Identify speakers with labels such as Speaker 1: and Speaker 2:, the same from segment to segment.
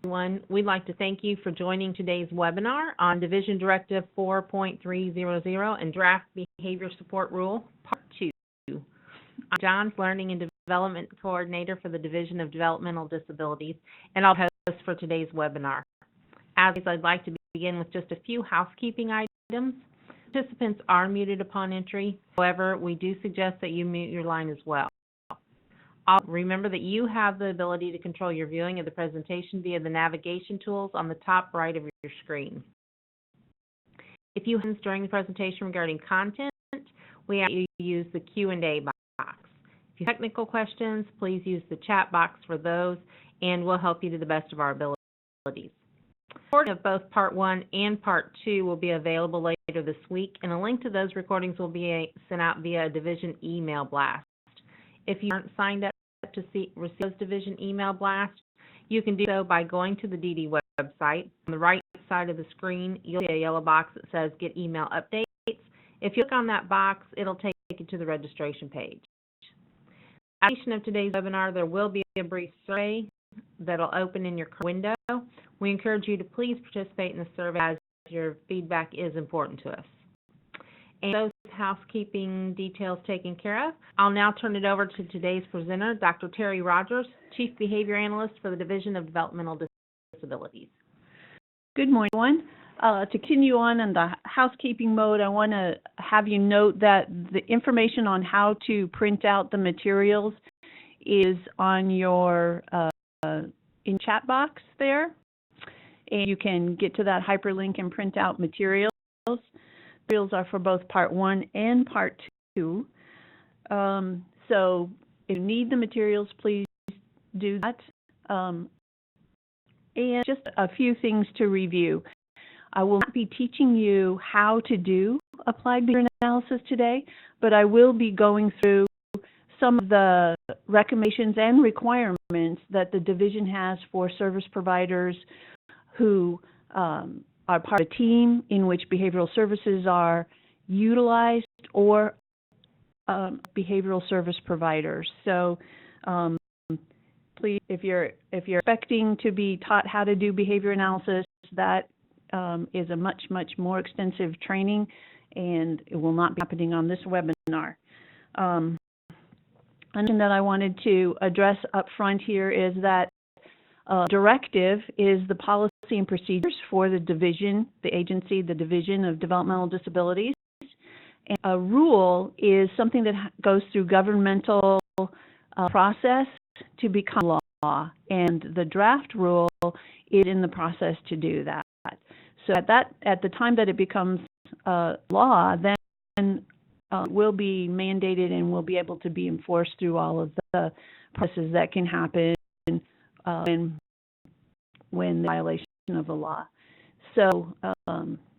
Speaker 1: everyone. We'd like to thank you for joining today's webinar on Division Directive 4.300 and Draft Behavior Support Rule, Part 2. I'm John's Learning and Development Coordinator for the Division of Developmental Disabilities, and I'll host for today's webinar. As always, I'd like to begin with just a few housekeeping items. Participants are muted upon entry. However, we do suggest that you mute your line as well. Remember that you have the ability to control your viewing of the presentation via the navigation tools on the top right of your screen. If you have questions during the presentation regarding content, we ask you to use the Q&A box. If you have technical questions, please use the chat box for those, and we'll help you to the best of our abilities. Recording of both Part 1 and Part 2 will be available later this week, and a link to those recordings will be sent out via a Division email blast. If you aren't signed up to receive those Division email blasts, you can do so by going to the DD website. On the right side of the screen, you'll see a yellow box that says Get Email Updates. If you click on that box, it'll take you to the registration page. At the completion of today's webinar, there will be a brief survey that'll open in your window. We encourage you to please participate in the survey as your feedback is important to us. And those housekeeping details taken care of, I'll now turn it over to today's presenter, Dr. Terry Rogers, Chief Behavior Analyst for the Division of Developmental Disabilities.
Speaker 2: Good morning, everyone. To continue on in the housekeeping mode, I want to have you note that the information on how to print out the materials is on your in chat box there, and you can get to that hyperlink and print out materials. Materials are for both Part 1 and Part 2. So if you need the materials, please do that. And just a few things to review. I will not be teaching you how to do applied behavior analysis today, but I will be going through some of the recommendations and requirements that the division has for service providers who are part of a team in which behavioral services are utilized, or behavioral service providers. So please, if you're expecting to be taught how to do behavior analysis, that is a much more extensive training, and it will not be happening on this webinar. Something that I wanted to address up front here is that Directive is the policy and procedures for the division, the agency, the Division of Developmental Disabilities. And a rule is something that goes through governmental process to become law, and the draft rule is in the process to do that. So at the time that it becomes law, then it will be mandated and will be able to be enforced through all of the processes that can happen when the violation of the law. So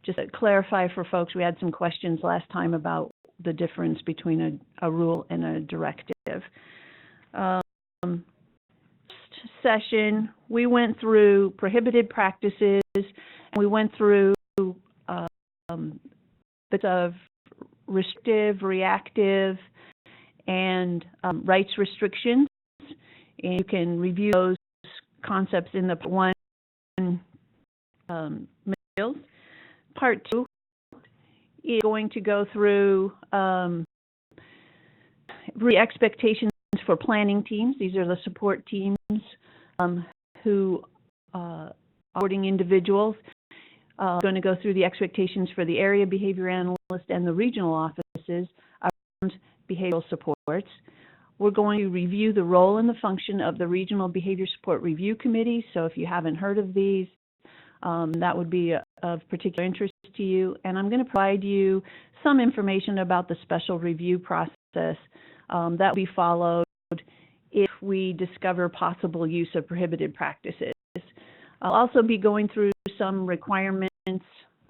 Speaker 2: just to clarify for folks, we had some questions last time about the difference between a rule and a directive. Session, we went through prohibited practices, and we went through bits of restrictive, reactive, and rights restrictions. And you can review those concepts in the Part 1 materials. Part 2 is going to go through expectations for planning teams. These are the support teams who are supporting individuals. Going to go through the expectations for the area behavior analyst and the regional offices around behavioral supports. We're going to review the role and the function of the Regional Behavior Support Review Committee. So if you haven't heard of these, that would be of particular interest to you. And I'm going to provide you some information about the special review process that will be followed if we discover possible use of prohibited practices. I'll also be going through some requirements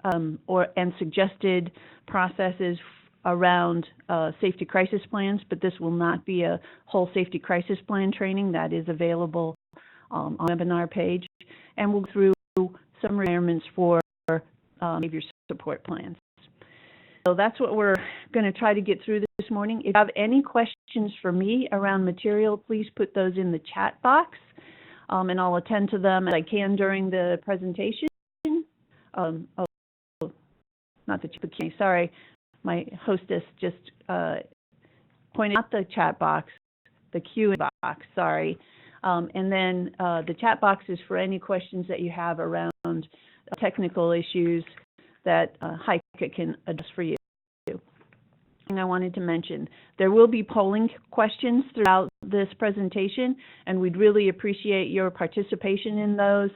Speaker 2: and suggested processes around safety crisis plans, but this will not be a whole safety crisis plan training. That is available on the webinar page. And we'll go through some requirements for behavior support plans. So that's what we're going to try to get through this morning. If you have any questions for me around material, please put those in the chat box. and I'll attend to them as I can during the presentation. Not the Q&A, sorry. My hostess just pointed out the chat box, the Q&A box, sorry. And then the chat box is for any questions that you have around technical issues that Heike can address for you. And I wanted to mention, there will be polling questions throughout this presentation, and we'd really appreciate your participation in those.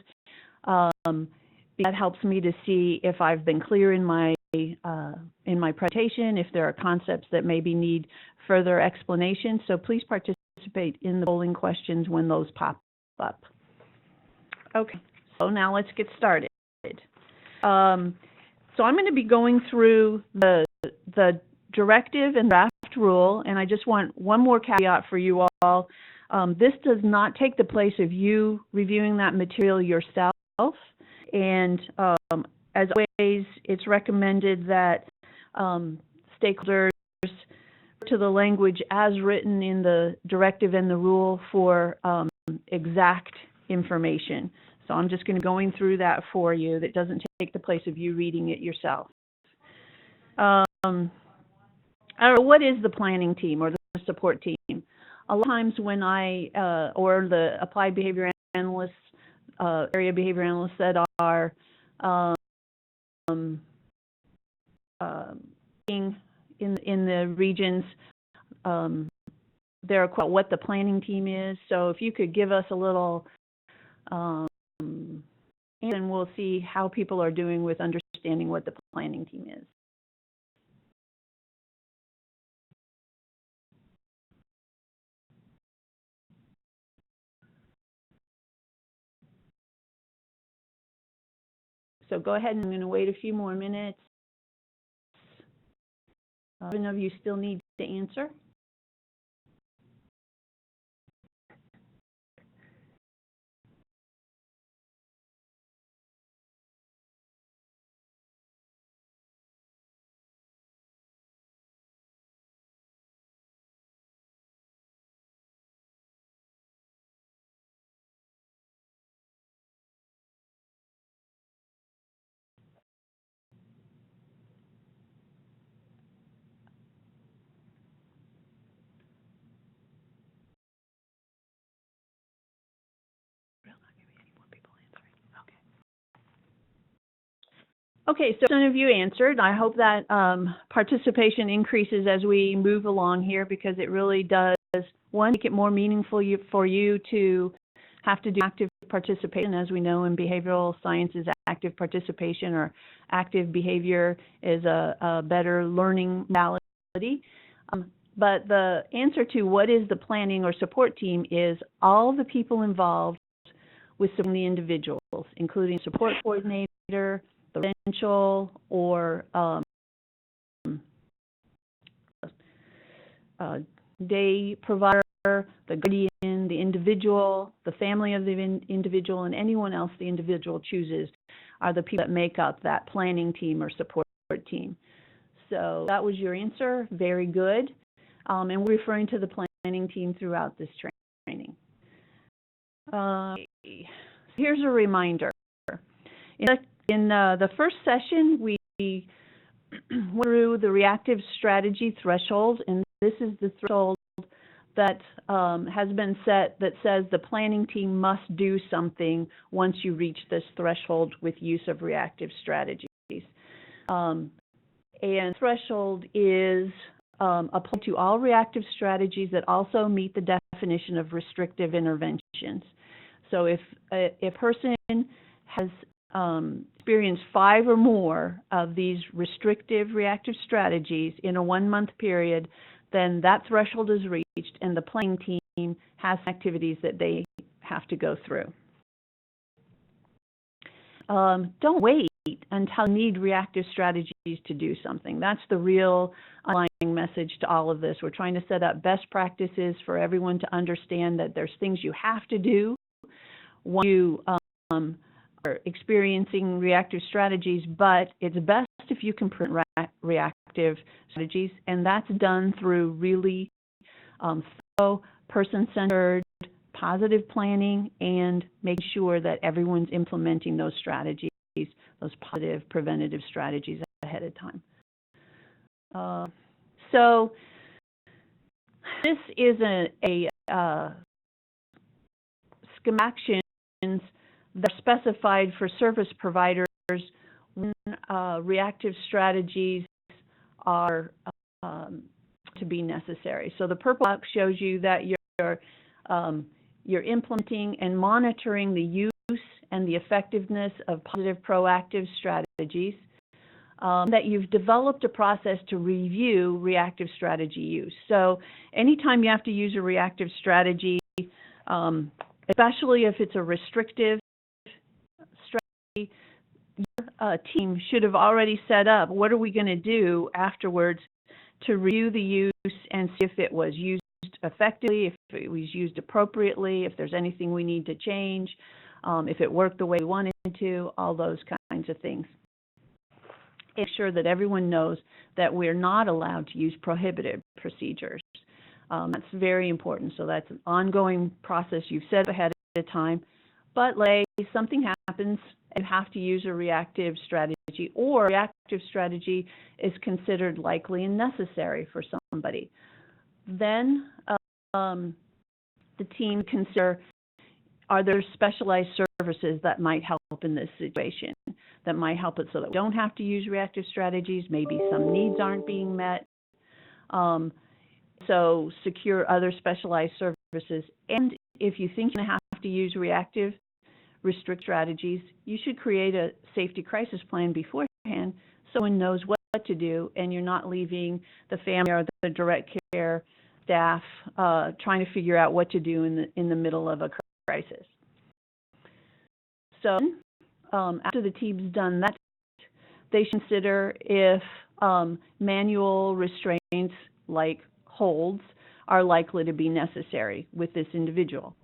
Speaker 2: That helps me to see if I've been clear in my presentation, if there are concepts that maybe need further explanation. So please participate in the polling questions when those pop up. Okay, so now let's get started. So I'm going to be going through the directive and draft rule, and I just want one more caveat for you all. This does not take the place of you reviewing that material yourself, and as always, it's recommended that stakeholders to the language as written in the directive and the rule for exact information. So I'm just going to be going through that for you. That doesn't take the place of you reading it yourself. What is the planning team or the support team? A lot of times when or the applied behavior analysts, area behavior analysts that are in the regions, they're about what the planning team is. So if you could give us a little, and we'll see how people are doing with understanding what the planning team is. So go ahead, and I'm going to wait a few more minutes. Any of you still need to answer? Okay, so some of you answered. I hope that participation increases as we move along here, because it really does, one, make it more meaningful for you to have to do active participation. As we know in behavioral sciences, active participation or active behavior is a better learning modality. But the answer to what is the planning or support team is all the people involved with supporting the individuals, including support coordinator, the residential or day provider, the guardian, the individual, the family of the individual, and anyone else the individual chooses are the people that make up that planning team or support team. So that was your answer. Very good. And we're referring to the planning team throughout this training. Here's a reminder. In the first session, we went through the reactive strategy threshold, and this is the threshold that has been set that says the planning team must do something once you reach this threshold with use of reactive strategies. And threshold is applied to all reactive strategies that also meet the definition of restrictive interventions. So if a person has experienced 5 or more of these restrictive reactive strategies in a 1-month period, then that threshold is reached and the planning team has activities that they have to go through. Don't wait until you need reactive strategies to do something. That's the real underlying message to all of this. We're trying to set up best practices for everyone to understand that there's things you have to do when you are experiencing reactive strategies, but it's best if you can print reactive strategies, and that's done through really thorough, person-centered, positive planning and making sure that everyone's implementing those strategies, those positive preventative strategies ahead of time. So this is a scheme actions that are specified for service providers when reactive strategies are to be necessary. So the purple box shows you that you're implementing and monitoring the use and the effectiveness of positive proactive strategies, that you've developed a process to review reactive strategy use. So anytime you have to use a reactive strategy, especially if it's a restrictive strategy, your team should have already set up what are we going to do afterwards to review the use and see if it was used effectively, if it was used appropriately, if there's anything we need to change, if it worked the way we wanted to, all those kinds of things. Make sure that everyone knows that we're not allowed to use prohibited procedures. That's very important. So that's an ongoing process you've set ahead of time. But like something happens, you have to use a reactive strategy, or a reactive strategy is considered likely and necessary for somebody. Then the team consider, are there specialized services that might help in this situation, that might help it so that we don't have to use reactive strategies? Maybe some needs aren't being met. So secure other specialized services. And if you think you have to use reactive restrict strategies, you should create a safety crisis plan beforehand so one knows what to do, and you're not leaving the family or the direct care staff trying to figure out what to do in the middle of a crisis. So after the team's done that, they should consider if manual restraints like holds are likely to be necessary with this individual.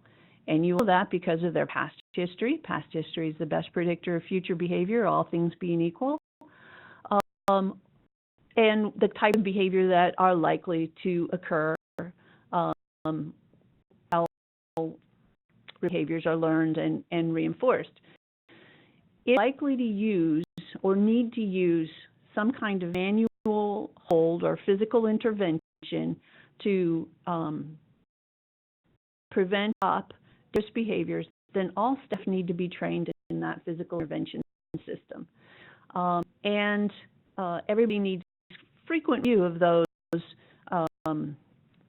Speaker 2: And you know that because of their past history. Past history is the best predictor of future behavior, all things being equal. And the type of behavior that are likely to occur, how behaviors are learned and reinforced. It's likely to use or need to use some kind of manual hold or physical intervention to prevent dangerous behaviors, then all staff need to be trained in that physical intervention system. And everybody needs frequent view of those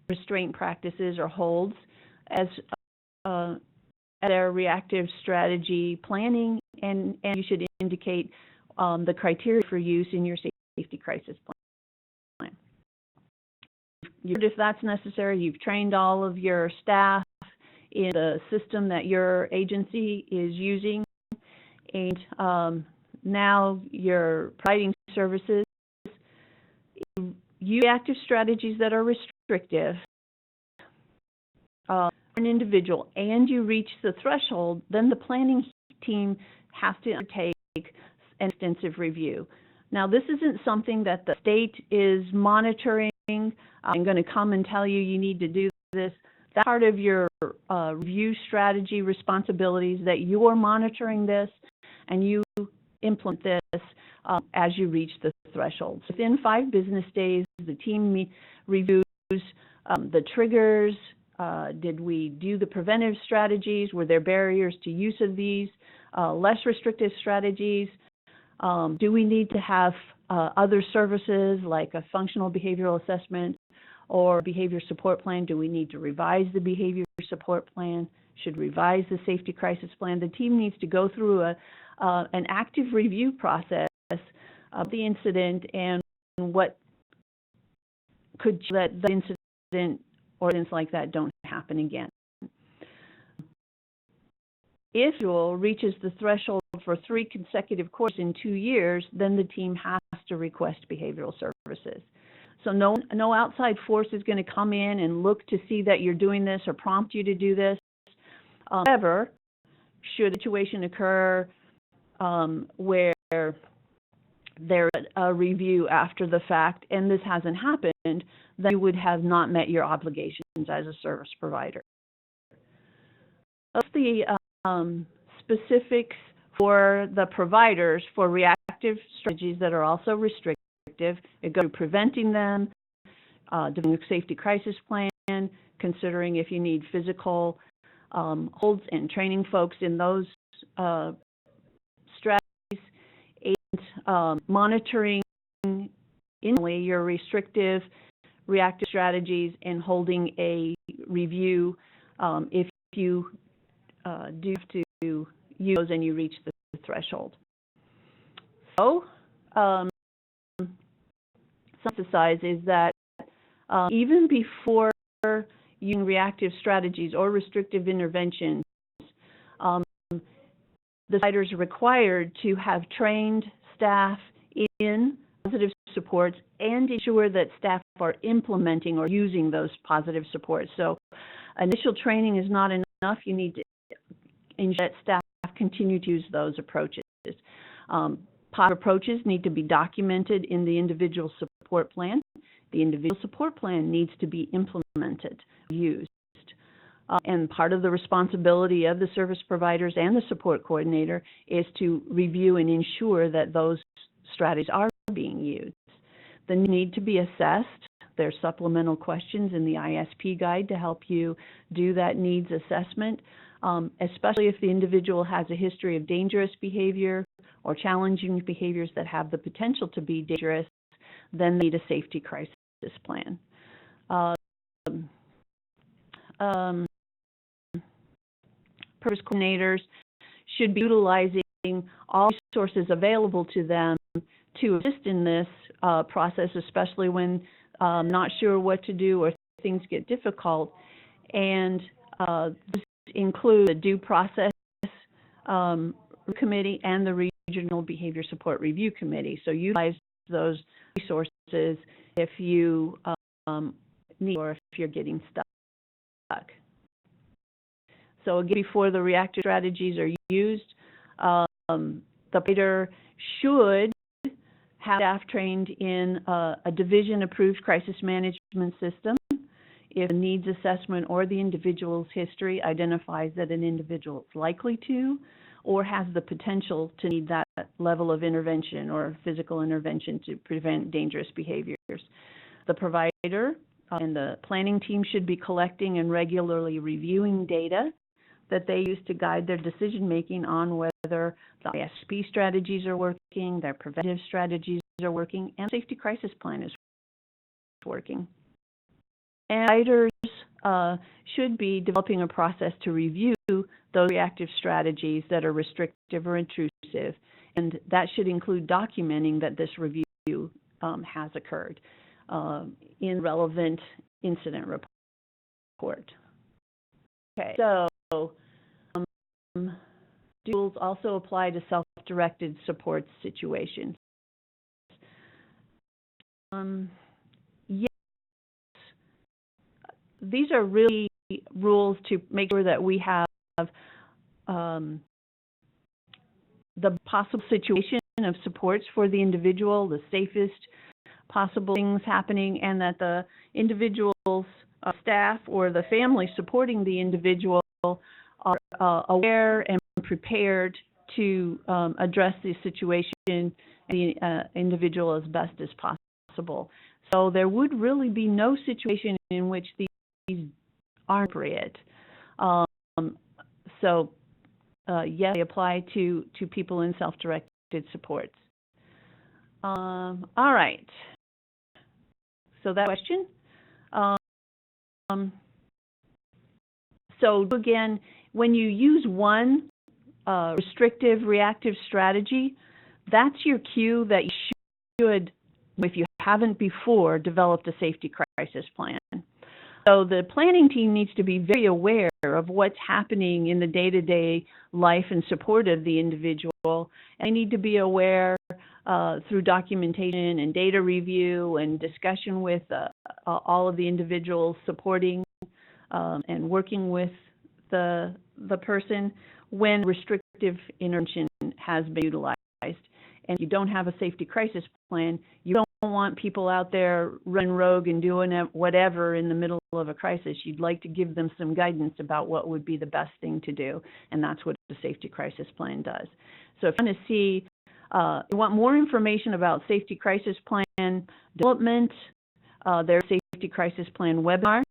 Speaker 2: restraint practices or holds as their reactive strategy planning, and you should indicate the criteria for use in your safety crisis plan. If that's necessary, you've trained all of your staff in the system that your agency is using, and now you're providing services. Use reactive strategies that are restrictive for an individual, and you reach the threshold, then the planning team has to undertake an extensive review. Now, this isn't something that the state is monitoring. I'm going to come and tell you you need to do this. That's part of your review strategy responsibilities, that you are monitoring this and you implement this as you reach the thresholds. Within 5 business days, the team reviews the triggers. Did we do the preventive strategies? Were there barriers to use of these? Less restrictive strategies? Do we need to have other services like a functional behavioral assessment or behavior support plan? Do we need to revise the behavior support plan? Should revise the safety crisis plan? The team needs to go through an active review process of the incident and what could that the incident or incidents like that don't happen again. If it reaches the threshold for 3 consecutive courses in 2 years, then the team has to request behavioral services. So no outside force is going to come in and look to see that you're doing this or prompt you to do this. However, should a situation occur where there's a review after the fact and this hasn't happened, then you would have not met your obligations as a service provider. That's the specifics for the providers for reactive strategies that are also restrictive. It goes to preventing them, doing a safety crisis plan, considering if you need physical holds and training folks in those strategies, and monitoring internally your restrictive, reactive strategies, and holding a review if you do have to use those and you reach the threshold. So, some emphasize is that even before using reactive strategies or restrictive interventions, the providers are required to have trained staff in positive supports and ensure that staff are implementing or using those positive supports. So initial training is not enough. You need to ensure that staff continue to use those approaches. Positive approaches need to be documented in the individual support plan. The individual support plan needs to be implemented, used. And part of the responsibility of the service providers and the support coordinator is to review and ensure that those strategies are being used. They need to be assessed. There's supplemental questions in the ISP guide to help you do that needs assessment, especially if the individual has a history of dangerous behavior or challenging behaviors that have the potential to be dangerous. Then they need a safety crisis plan. Service coordinators should be utilizing all resources available to them to assist in this process, especially when not sure what to do or things get difficult. And this includes the due process committee and the regional behavior support review committee. So utilize those resources if you need or if you're getting stuck. So again, before the reactive strategies are used, the provider should have staff trained in a division-approved crisis management system if a needs assessment or the individual's history identifies that an individual is likely to or has the potential to need that level of intervention or physical intervention to prevent dangerous behaviors. The provider and the planning team should be collecting and regularly reviewing data that they use to guide their decision-making on whether the ISP strategies are working, their preventive strategies are working, and safety crisis plan is working. And providers should be developing a process to review those reactive strategies that are restrictive or intrusive, and that should include documenting that this review has occurred in relevant incident report. Okay, so rules also apply to self-directed support situations. Yes, these are really rules to make sure that we have the possible situation of supports for the individual, the safest possible things happening, and that the individual's staff or the family supporting the individual are aware and prepared to address the situation and the individual as best as possible. So there would really be no situation in which these aren't appropriate. Yes, they apply to people in self-directed supports. All right. So that question. So again, when you use one restrictive reactive strategy, that's your cue that you should, if you haven't before, developed a safety crisis plan. So the planning team needs to be very aware of what's happening in the day-to-day life and support of the individual. And they need to be aware through documentation and data review and discussion with all of the individuals supporting and working with the person when restrictive intervention has been utilized. And if you don't have a safety crisis plan, you don't want people out there running rogue and doing whatever in the middle of a crisis. You'd like to give them some guidance about what would be the best thing to do, and that's what the safety crisis plan does. So if you want to see, you want more information about safety crisis plan development, there's a safety crisis plan webinar,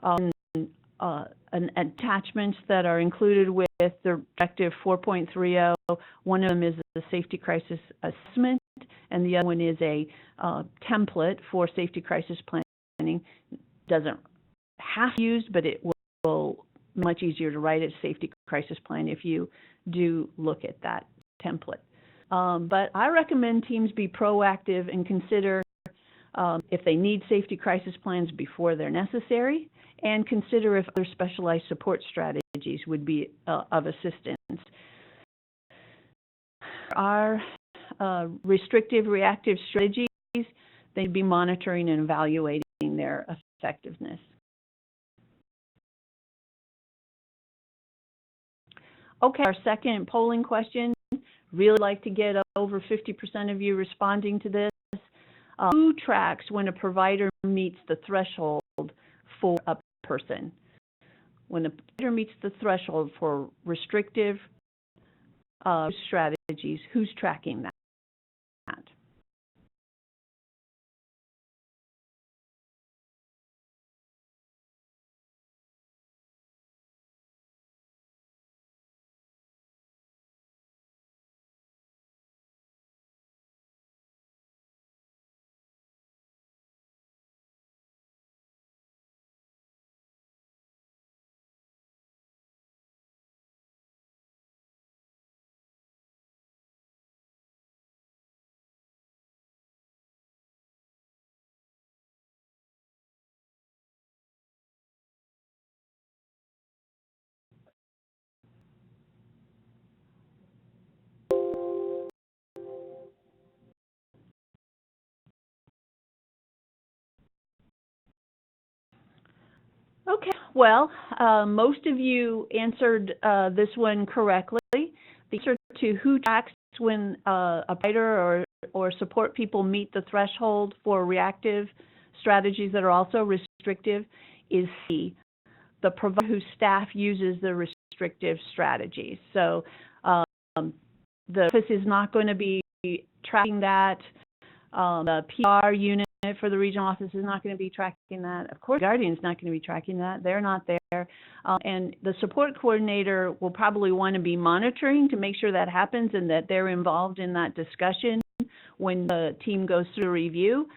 Speaker 2: and attachments that are included with the Directive 4.30. One of them is the safety crisis assessment, and the other one is a template for safety crisis planning. Doesn't have to be used, but it will be much easier to write a safety crisis plan if you do look at that template. But I recommend teams be proactive and consider if they need safety crisis plans before they're necessary, and consider if other specialized support strategies would be of assistance. Our restrictive reactive strategies, they'd be monitoring and evaluating their effectiveness. Okay, our second polling question. Really like to get over 50% of you responding to this. Who tracks when a provider meets the threshold for a person? When a provider meets the threshold for restrictive strategies, who's tracking that? Okay, well, most of you answered this one correctly. The answer to who tracks when a provider or support people meet the threshold for reactive strategies that are also restrictive is C, the provider whose staff uses the restrictive strategies. So the office is not going to be tracking that. The PR unit for the regional office is not going to be tracking that. Of course, the Guardian's not going to be tracking that. They're not there. And the support coordinator will probably want to be monitoring to make sure that happens and that they're involved in that discussion when the team goes through a review.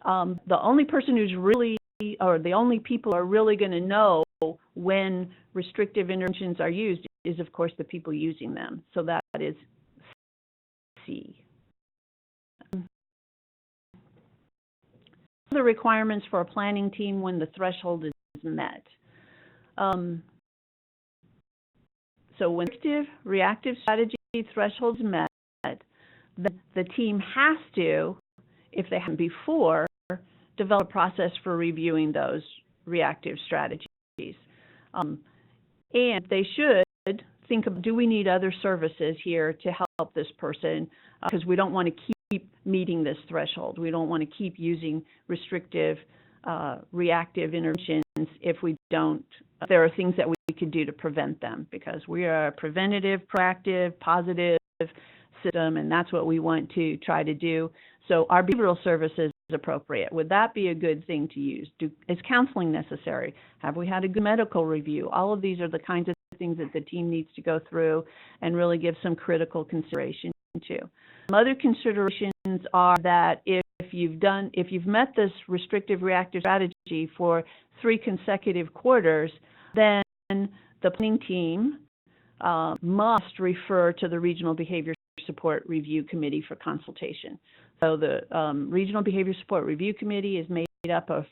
Speaker 2: The only person who's really, or the only people who are really going to know when restrictive interventions are used is, of course, the people using them. So that is C. The requirements for a planning team when the threshold is met. So when reactive strategy thresholds met, the team has to, if they haven't before, develop a process for reviewing those reactive strategies. And they should think of, do we need other services here to help this person? Because we don't want to keep meeting this threshold. We don't want to keep using restrictive, reactive interventions if we don't. There are things that we could do to prevent them, because we are a preventative, proactive, positive system, and that's what we want to try to do. So our behavioral services is appropriate. Would that be a good thing to use? Is counseling necessary? Have we had a good medical review? All of these are the kinds of things that the team needs to go through and really give some critical consideration to. Some other considerations are that if you've met this restrictive reactive strategy for 3 consecutive quarters, then the planning team must refer to the Regional Behavior Support Review Committee for consultation. So the Regional Behavior Support Review Committee is made up of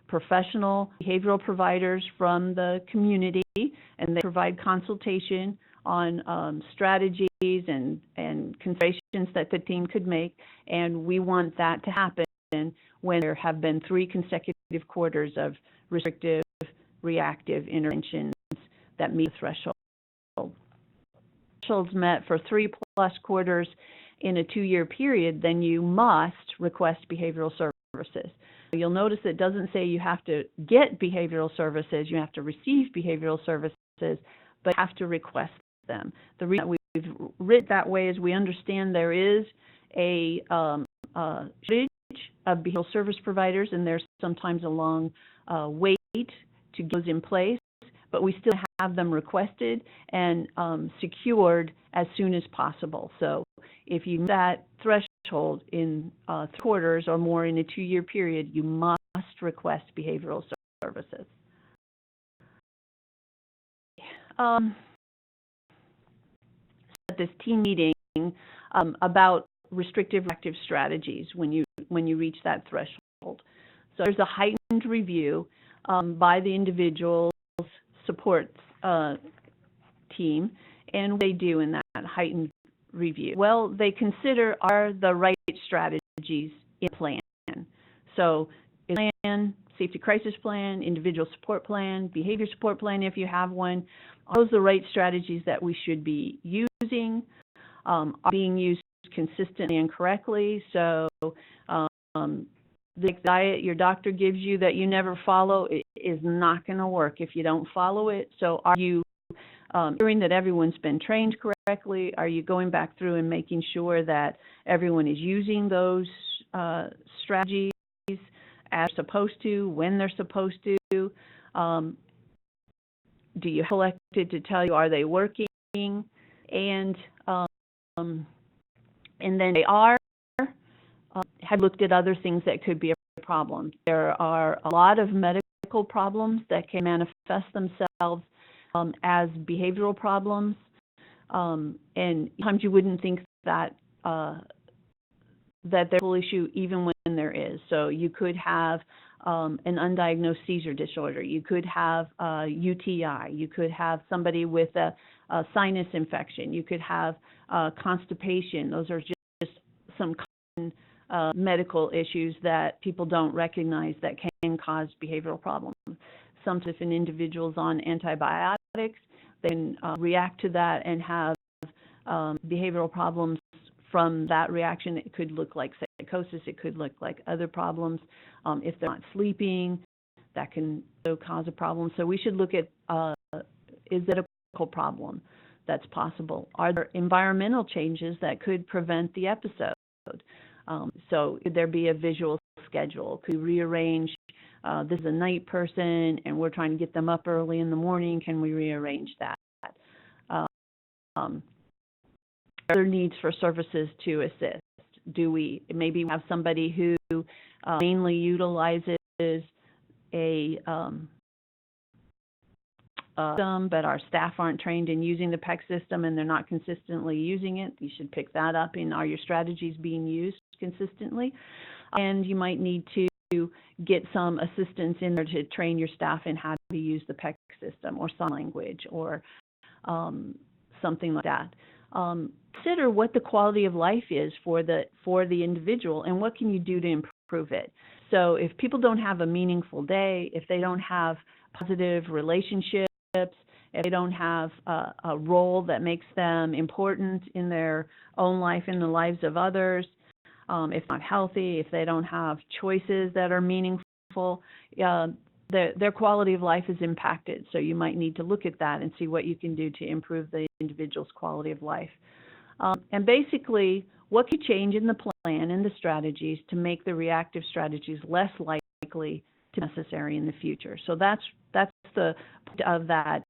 Speaker 2: professional behavioral providers from the community, and they provide consultation on strategies and considerations that the team could make, and we want that to happen when there have been 3 consecutive quarters of restrictive reactive interventions that meet the threshold. Thresholds met for 3+ quarters in a 2-year period, then you must request behavioral services. You'll notice it doesn't say you have to get behavioral services, you have to receive behavioral services, but you have to request them. The reason that we've written that way is we understand there is a shortage of behavioral service providers, and there's sometimes a long wait to get those in place, but we still have them requested and secured as soon as possible. So if you meet that threshold in 3 quarters or more in a 2-year period, you must request behavioral services. At this team meeting about restrictive reactive strategies when you reach that threshold. So there's a heightened review by the individual's support team, and what they do in that heightened review. Well, they consider are the right strategies in plan. So is plan, safety crisis plan, individual support plan, behavior support plan if you have one, are those the right strategies that we should be using, are being used consistently and correctly? So the diet your doctor gives you that you never follow is not going to work if you don't follow it. So are you ensuring that everyone's been trained correctly? Are you going back through and making sure that everyone is using those strategies as they're supposed to, when they're supposed to? Do you have elected to tell you, are they working? And then they are, have looked at other things that could be a problem. There are a lot of medical problems that can manifest themselves as behavioral problems, and sometimes you wouldn't think that that there's a full issue even when there is. So you could have an undiagnosed seizure disorder, you could have UTI, you could have somebody with a sinus infection, you could have constipation. Those are just some common medical issues that people don't recognize that can cause behavioral problems. Sometimes if an individual's on antibiotics, they can react to that and have behavioral problems from that reaction. It could look like psychosis, it could look like other problems. If they're not sleeping, that can also cause a problem. So we should look at, is it a medical problem that's possible? Are there environmental changes that could prevent the episode? So could there be a visual schedule? Could we rearrange, this is a night person and we're trying to get them up early in the morning, can we rearrange that? Other needs for services to assist. Do we maybe have somebody who mainly utilizes a system, but our staff aren't trained in using the PEC system and they're not consistently using it? You should pick that up in, are your strategies being used consistently? And you might need to get some assistance in there to train your staff in how to use the PEC system or sign language or something like that. Consider what the quality of life is for the individual and what can you do to improve it. So if people don't have a meaningful day, if they don't have positive relationships, if they don't have a role that makes them important in their own life, in the lives of others, if not healthy, if they don't have choices that are meaningful, their quality of life is impacted. So you might need to look at that and see what you can do to improve the individual's quality of life. And basically, what could change in the plan and the strategies to make the reactive strategies less likely to be necessary in the future? So that's the point of that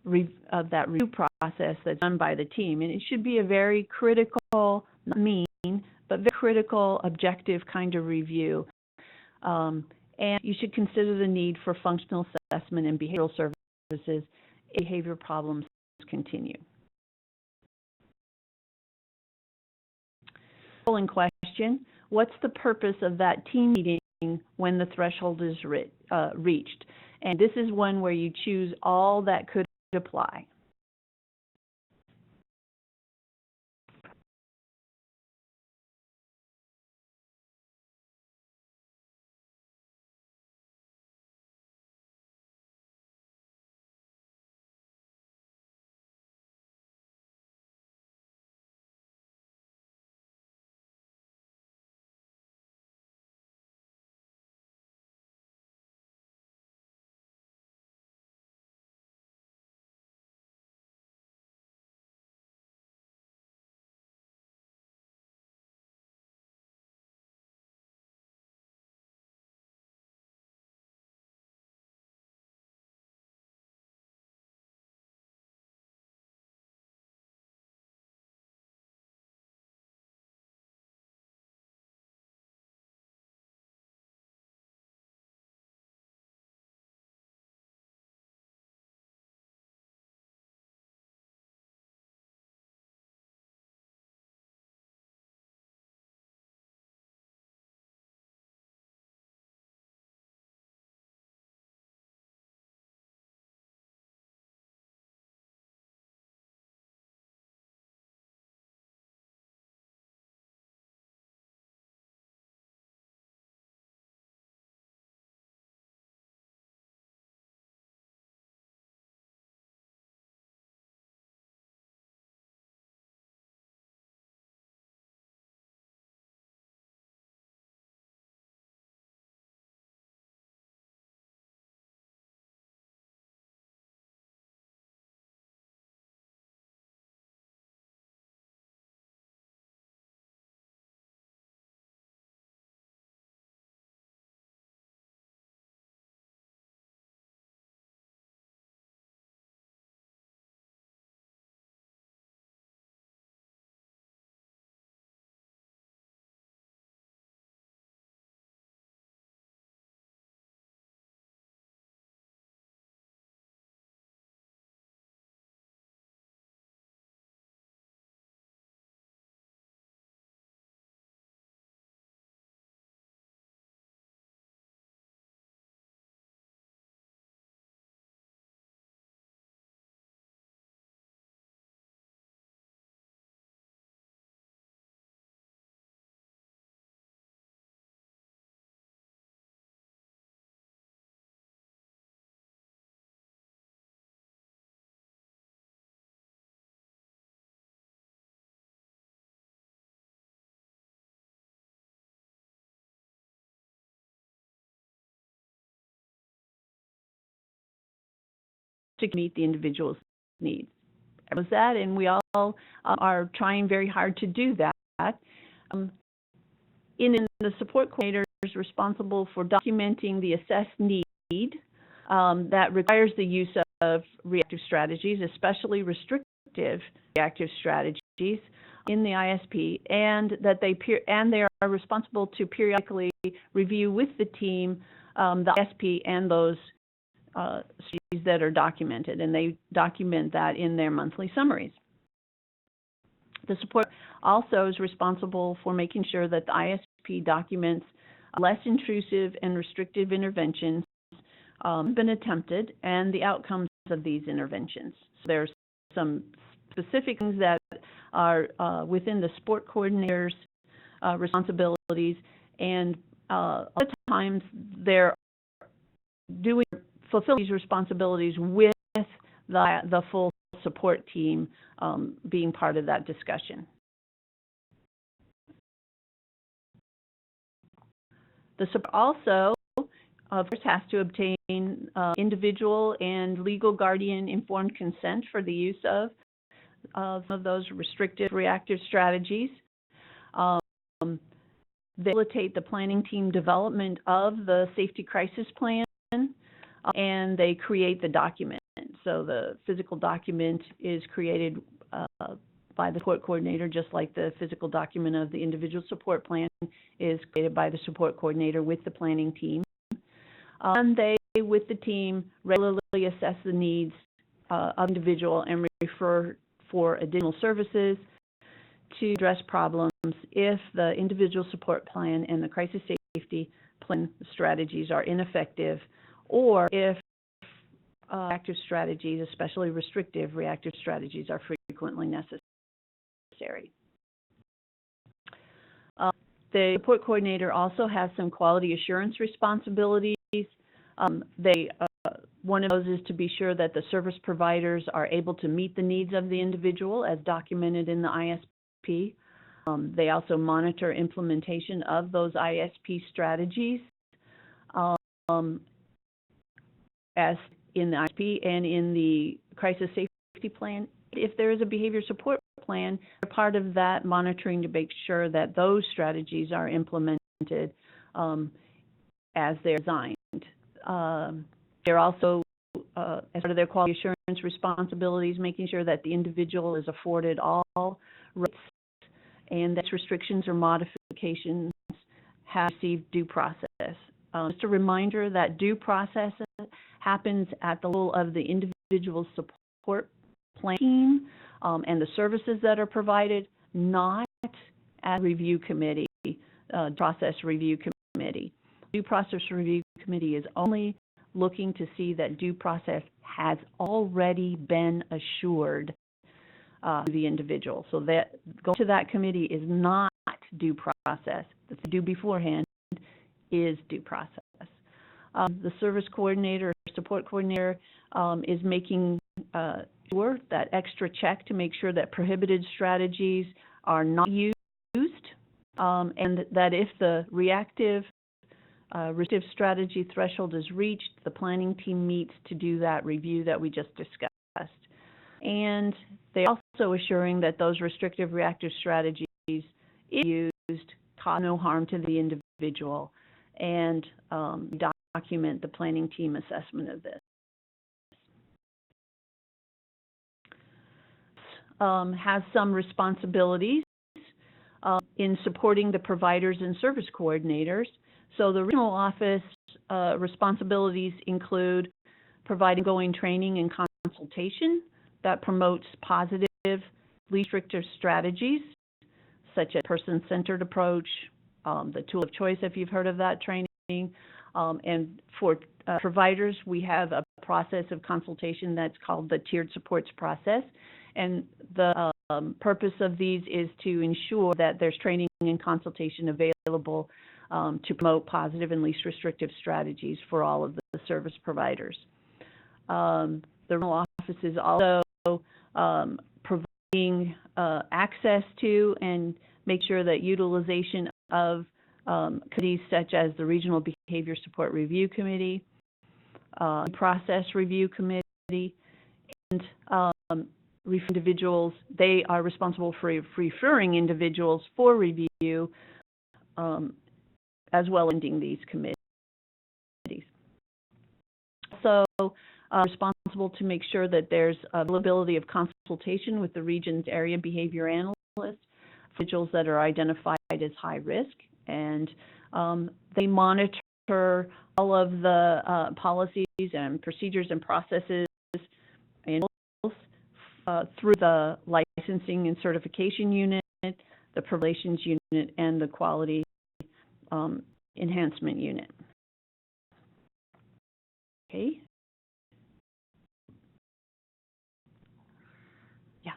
Speaker 2: review process that's done by the team, and it should be a very critical, not mean, but very critical, objective kind of review. And you should consider the need for functional assessment and behavioral services if behavior problems continue. In question, what's the purpose of that team meeting when the threshold is reached? And this is one where you choose all that could apply. to meet the individual's needs. That was that, and we all are trying very hard to do that. In the support coordinator is responsible for documenting the assessed need that requires the use of reactive strategies, especially restrictive reactive strategies in the ISP, and that they are responsible to periodically review with the team the ISP and those strategies that are documented, and they document that in their monthly summaries. The support also is responsible for making sure that the ISP documents less intrusive and restrictive interventions have been attempted and the outcomes of these interventions. So there's some specific things that are within the support coordinator's responsibilities, and a lot of times they're fulfilling these responsibilities with the full support team being part of that discussion. The support also, of course, has to obtain individual and legal guardian informed consent for the use of those restrictive reactive strategies. They facilitate the planning team development of the safety crisis plan, and they create the document. So the physical document is created by the support coordinator, just like the physical document of the individual support plan is created by the support coordinator with the planning team. And they, with the team, regularly assess the needs of the individual and refer for additional services to address problems if the individual support plan and the crisis safety plan strategies are ineffective, or if reactive strategies, especially restrictive reactive strategies, are frequently necessary. The support coordinator also has some quality assurance responsibilities. One of those is to be sure that the service providers are able to meet the needs of the individual as documented in the ISP. They also monitor implementation of those ISP strategies as in the ISP and in the crisis safety plan. If there is a behavior support plan, they're part of that monitoring to make sure that those strategies are implemented as they're designed. They're also, as part of their quality assurance responsibilities, making sure that the individual is afforded all rights and that restrictions or modifications have received due process. Just a reminder that due process happens at the level of the individual support plan team and the services that are provided, not at review committee, process review committee. Due process review committee is only looking to see that due process has already been assured to the individual. So that going to that committee is not due process. That's due beforehand is due process. The service coordinator or support coordinator is making sure that extra check to make sure that prohibited strategies are not used, and that if the reactive strategy threshold is reached, the planning team meets to do that review that we just discussed. And they're also assuring that those restrictive reactive strategies, if used, cause no harm to the individual, and document the planning team assessment of this. Has some responsibilities in supporting the providers and service coordinators. So the regional office responsibilities include providing ongoing training and consultation that promotes positive, restrictive strategies, such as person-centered approach, the tool of choice, if you've heard of that training. And for providers, we have a process of consultation that's called the tiered supports process. And the purpose of these is to ensure that there's training and consultation available to promote positive and least restrictive strategies for all of the service providers. The regional office is also providing access to and make sure that utilization of committees such as the Regional Behavior Support Review Committee, Process Review Committee, individuals, they are responsible for referring individuals for review, as well as ending these committees. Also, responsible to make sure that there's availability of consultation with the region's area behavior analysts for individuals that are identified as high risk, and they monitor all of the policies and procedures and processes and through the licensing and certification unit, the relations unit, and the quality enhancement unit. Okay. Yeah.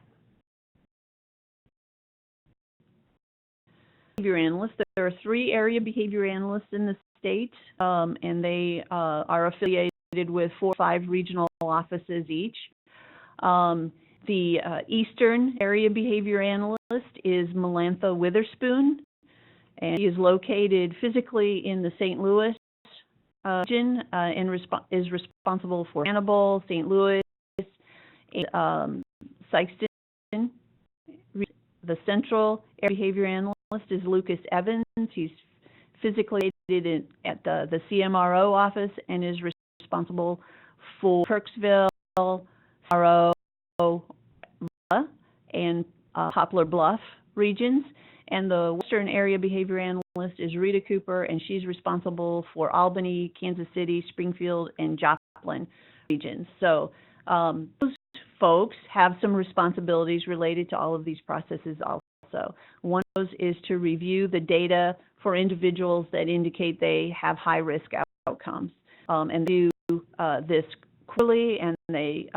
Speaker 2: Behavior analysts. There are 3 area behavior analysts in the state, and they are affiliated with 4 or 5 regional offices each. The Eastern Area Behavior Analyst is Melantha Witherspoon, and she is located physically in the St. Louis region and is responsible for Hannibal, St. Louis, and Sikeston. The Central Area Behavior Analyst is Lucas Evans. He's physically located at the CMRO office and is responsible for Kirksville, Morrow, and Poplar Bluff regions. And the Western Area Behavior Analyst is Rita Cooper, and she's responsible for Albany, Kansas City, Springfield, and Joplin regions. So those folks have some responsibilities related to all of these processes also. One of those is to review the data for individuals that indicate they have high-risk outcomes. And do this quarterly, and they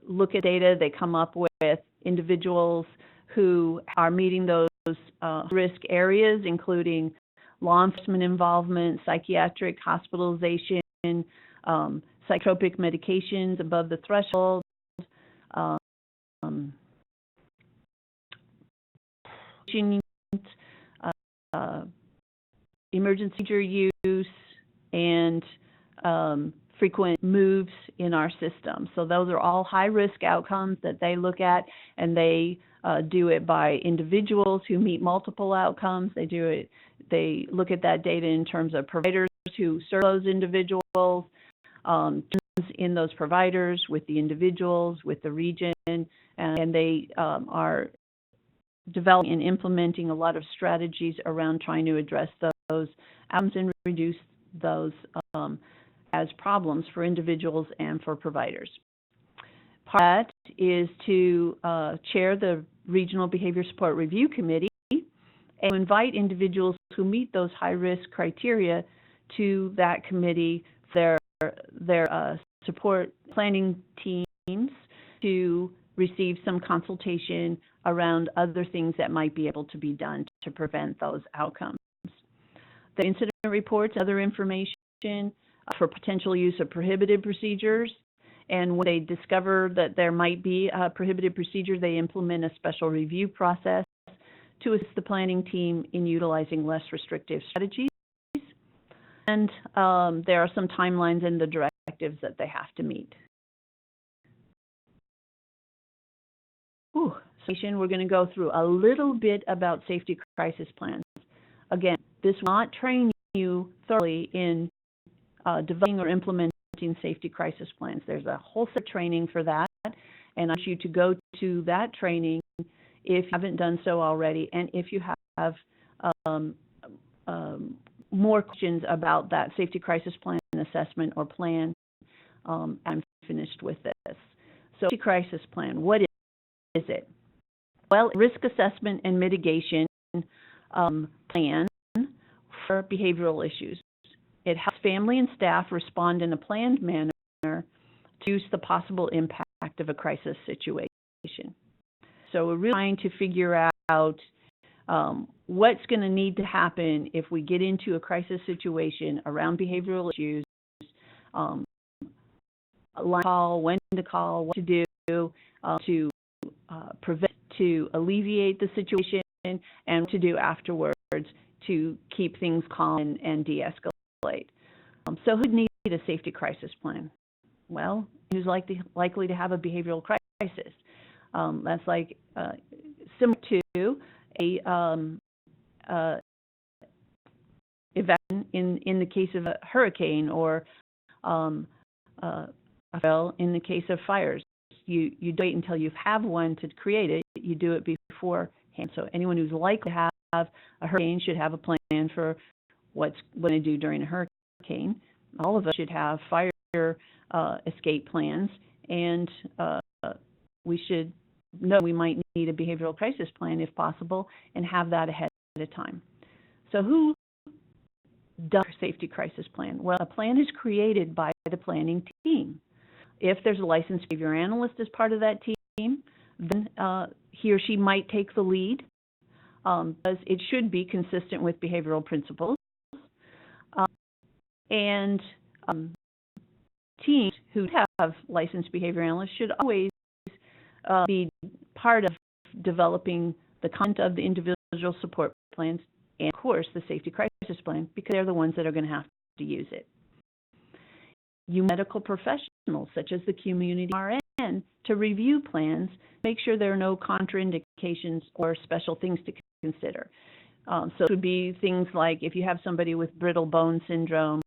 Speaker 2: look at data. They come up with individuals who are meeting those risk areas, including law enforcement involvement, psychiatric hospitalization, psychotropic medications above the threshold, emergency procedure use, and frequent moves in our system. So those are all high-risk outcomes that they look at, and they do it by individuals who meet multiple outcomes. They look at that data in terms of providers who serve those individuals, in those providers, with the individuals, with the region, and they are developing and implementing a lot of strategies around trying to address those outcomes and reduce those as problems for individuals and for providers. Part of that is to chair the Regional Behavior Support Review Committee and invite individuals who meet those high-risk criteria to that committee for their support planning teams to receive some consultation around other things that might be able to be done to prevent those outcomes. The incident reports, other information for potential use of prohibited procedures, and when they discover that there might be a prohibited procedure, they implement a special review process to assist the planning team in utilizing less restrictive strategies. And there are some timelines in the directives that they have to meet. We're going to go through a little bit about safety crisis plans. Again, this will not train you thoroughly in developing or implementing safety crisis plans. There's a whole set of training for that, and I want you to go to that training if you haven't done so already, and if you have more questions about that safety crisis plan assessment or plan, I'm finished with this. So, safety crisis plan, what is it? Well, risk assessment and mitigation plan for behavioral issues. It helps family and staff respond in a planned manner to reduce the possible impact of a crisis situation. So we're really trying to figure out what's going to need to happen if we get into a crisis situation around behavioral issues, when to call, what to do to prevent, to alleviate the situation, and what to do afterwards to keep things calm and de-escalate. So who needs a safety crisis plan? Well, who's likely to have a behavioral crisis. That's like similar to a event in the case of a hurricane, or in the case of fires. You wait until you have one to create it. You do it beforehand. So anyone who's likely to have a hurricane should have a plan for what's going to do during a hurricane. All of us should have fire escape plans, and we should know we might need a behavioral crisis plan if possible, and have that ahead of time. So who does a safety crisis plan? Well, a plan is created by the planning team. If there's a licensed behavior analyst as part of that team, then he or she might take the lead, because it should be consistent with behavioral principles. And teams who have licensed behavior analysts should always be part of developing the content of the individual support plans and, of course, the safety crisis plan, because they're the ones that are going to have to use it. You medical professionals, such as the community RN, to review plans, make sure there are no contraindications or special things to consider. So it would be things like if you have somebody with brittle bone syndrome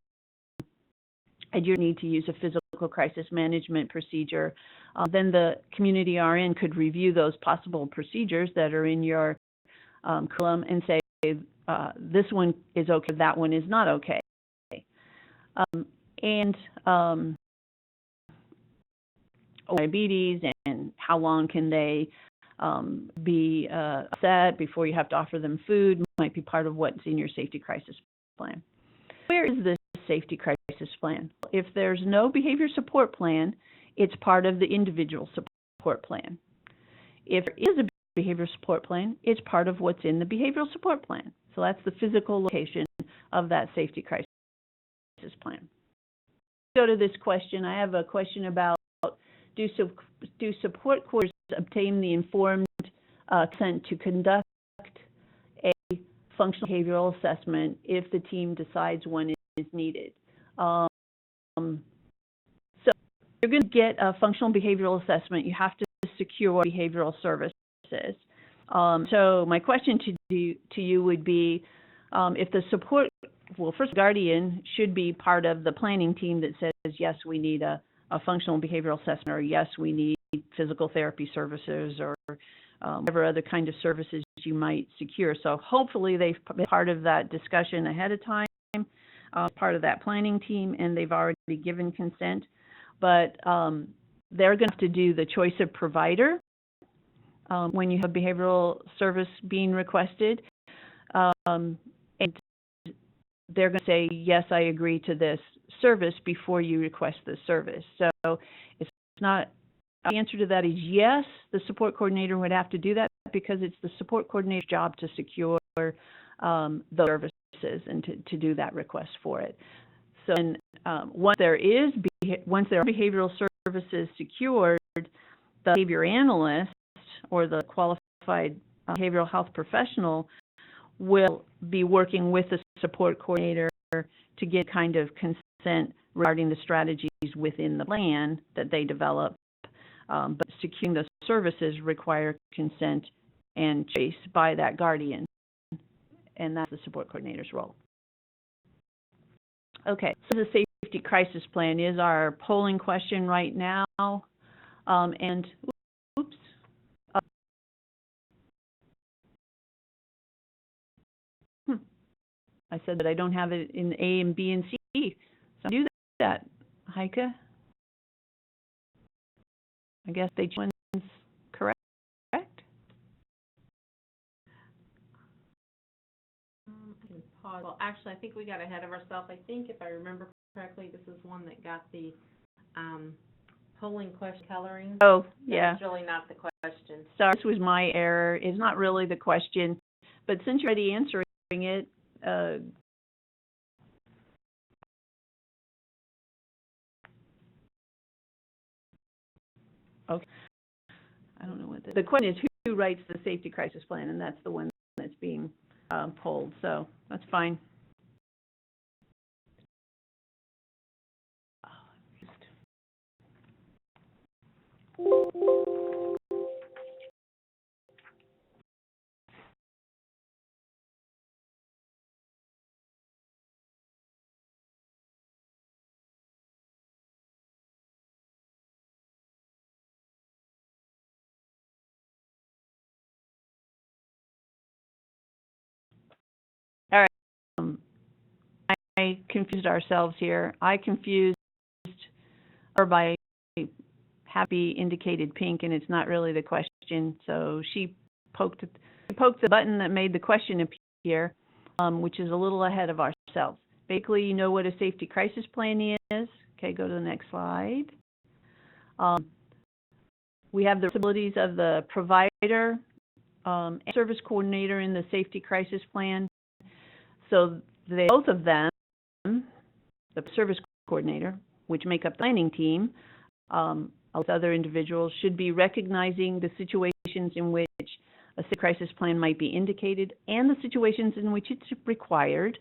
Speaker 2: and you need to use a physical crisis management procedure, then the community RN could review those possible procedures that are in your curriculum and say, this one is okay, that one is not okay. Diabetes, and how long can they be set before you have to offer them food might be part of what's in your safety crisis plan. Where is this safety crisis plan? If there's no behavior support plan, it's part of the individual support plan. If there is a behavior support plan, it's part of what's in the behavioral support plan. So that's the physical location of that safety crisis plan. Go to this question. I have a question about, do support coordinators obtain the informed consent to conduct a functional behavioral assessment if the team decides one is needed? So you're going to get a functional behavioral assessment. You have to secure behavioral services. So my question to you would be, if the support, well, first, guardian should be part of the planning team that says, yes, we need a functional behavioral assessment, or yes, we need physical therapy services, or whatever other kind of services you might secure. So hopefully they've been part of that discussion ahead of time, part of that planning team, and they've already given consent. But they're going to have to do the choice of provider when you have behavioral service being requested. And they're going to say, yes, I agree to this service before you request the service. So it's not, the answer to that is yes, the support coordinator would have to do that, because it's the support coordinator's job to secure the services and to do that request for it. So then, once there are behavioral services secured, the behavior analyst or the qualified behavioral health professional will be working with the support coordinator to get kind of consent regarding the strategies within the plan that they develop. But securing the services require consent and choice by that guardian, and that's the support coordinator's role. Okay, so the safety crisis plan is our polling question right now. I said that I don't have it in A and B and C, so do that, Heike. I guess they one's correct.
Speaker 1: Pause. Well, actually, I think we got ahead of ourselves. I think, if I remember correctly, this is one that got the polling question coloring.
Speaker 2: Oh, yeah.
Speaker 1: That's really not the question.
Speaker 2: Sorry, this was my error. It's not really the question, but since you're already answering it, okay. I don't know what the question is. Who writes the safety crisis plan? And that's the one that's being polled. So that's fine. All right. I confused ourselves here. I confused her by happy indicated pink, and it's not really the question. So she poked the button that made the question appear, which is a little ahead of ourselves. Basically, you know what a safety crisis plan is. Okay, go to the next slide. We have the responsibilities of the provider and service coordinator in the safety crisis plan. So both of them, the service coordinator, which make up the planning team, with other individuals, should be recognizing the situations in which a safety crisis plan might be indicated and the situations in which it's required.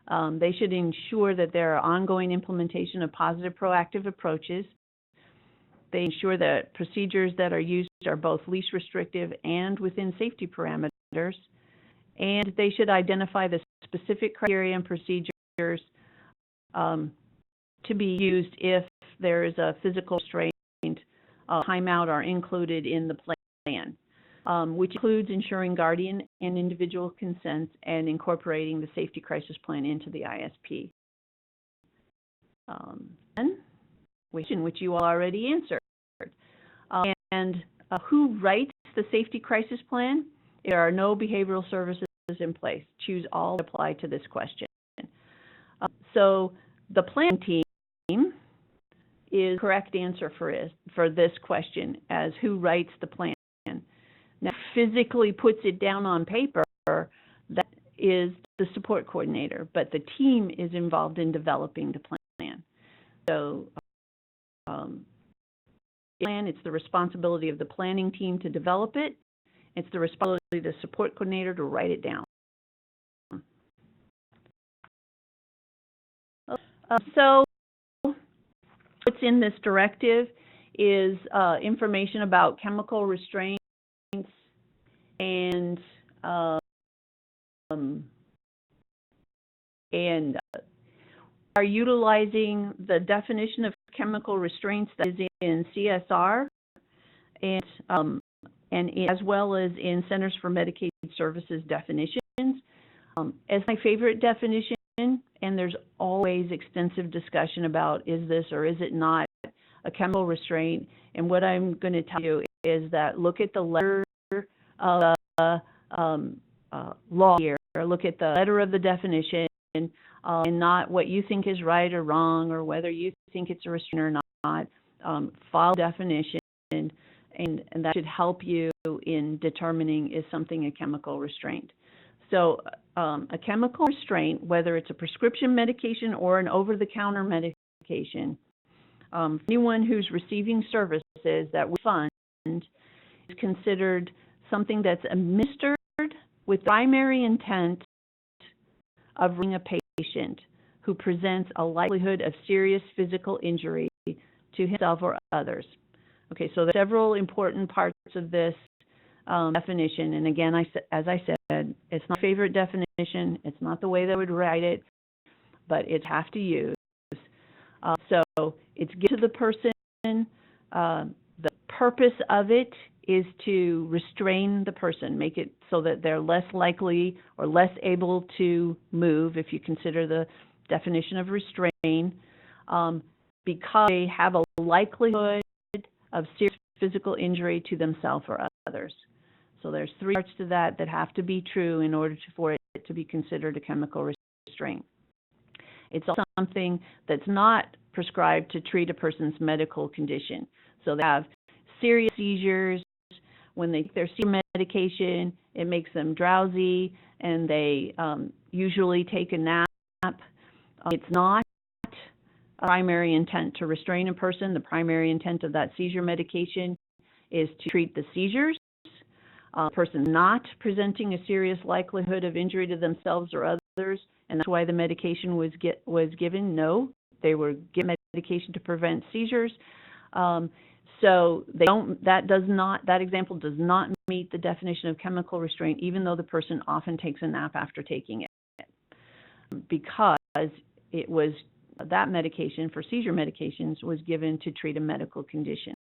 Speaker 2: They should ensure that there are ongoing implementation of positive proactive approaches. They ensure that procedures that are used are both least restrictive and within safety parameters. And they should identify the specific criteria and procedures to be used if there is a physical restraint, timeout are included in the plan, which includes ensuring guardian and individual consent and incorporating the safety crisis plan into the ISP. Which you already answered. Who writes the safety crisis plan? There are no behavioral services in place. Choose all that apply to this question. So the planning team is the correct answer for this question as who writes the plan. Now, physically puts it down on paper, that is the support coordinator, but the team is involved in developing the plan. So it's the responsibility of the planning team to develop it. It's the responsibility of the support coordinator to write it down. So what's in this directive is information about chemical restraints and are utilizing the definition of chemical restraints that is in CSR and as well as in Centers for Medicaid Services definitions. As my favorite definition, and there's always extensive discussion about is this or is it not a chemical restraint, and what I'm going to tell you is that look at the letter of the law here, or look at the letter of the definition, and not what you think is right or wrong, or whether you think it's a restraint or not. Follow the definition, and that should help you in determining is something a chemical restraint. So a chemical restraint, whether it's a prescription medication or an over-the-counter medication, anyone who's receiving services that we fund is considered something that's administered with the primary intent of bringing a patient who presents a likelihood of serious physical injury to himself or others. Okay, so there are several important parts of this definition, and again, as I said, it's not my favorite definition. It's not the way that I would write it, but it's have to use. So it's given to the person. The purpose of it is to restrain the person, make it so that they're less likely or less able to move, if you consider the definition of restrain, because they have a likelihood of serious physical injury to themselves or others. So there's three parts to that have to be true in order for it to be considered a chemical restraint. It's also something that's not prescribed to treat a person's medical condition. So they have serious seizures. When they take their seizure medication, it makes them drowsy, and they usually take a nap. It's not a primary intent to restrain a person. The primary intent of that seizure medication is to treat the seizures. A person not presenting a serious likelihood of injury to themselves or others, and that's why the medication was given. No, they were given medication to prevent seizures. So that example does not meet the definition of chemical restraint, even though the person often takes a nap after taking it, because that medication for seizure medications was given to treat a medical condition.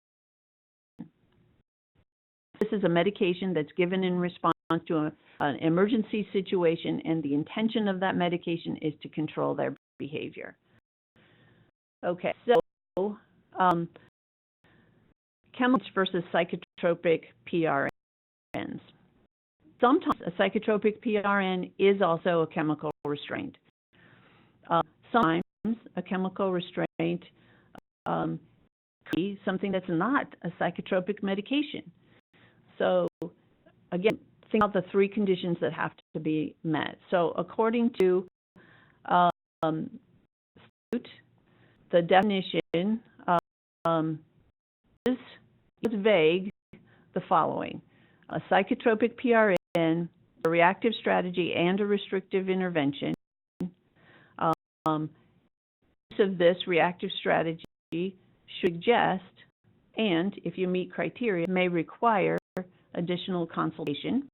Speaker 2: This is a medication that's given in response to an emergency situation, and the intention of that medication is to control their behavior. Okay, so chemicals versus psychotropic PRNs. Sometimes a psychotropic PRN is also a chemical restraint. Sometimes a chemical restraint could be something that's not a psychotropic medication. So again, think about the three conditions that have to be met. So according to the definition is vague, the following: a psychotropic PRN, a reactive strategy, and a restrictive intervention. Use of this reactive strategy should suggest, and if you meet criteria, may require additional consultation.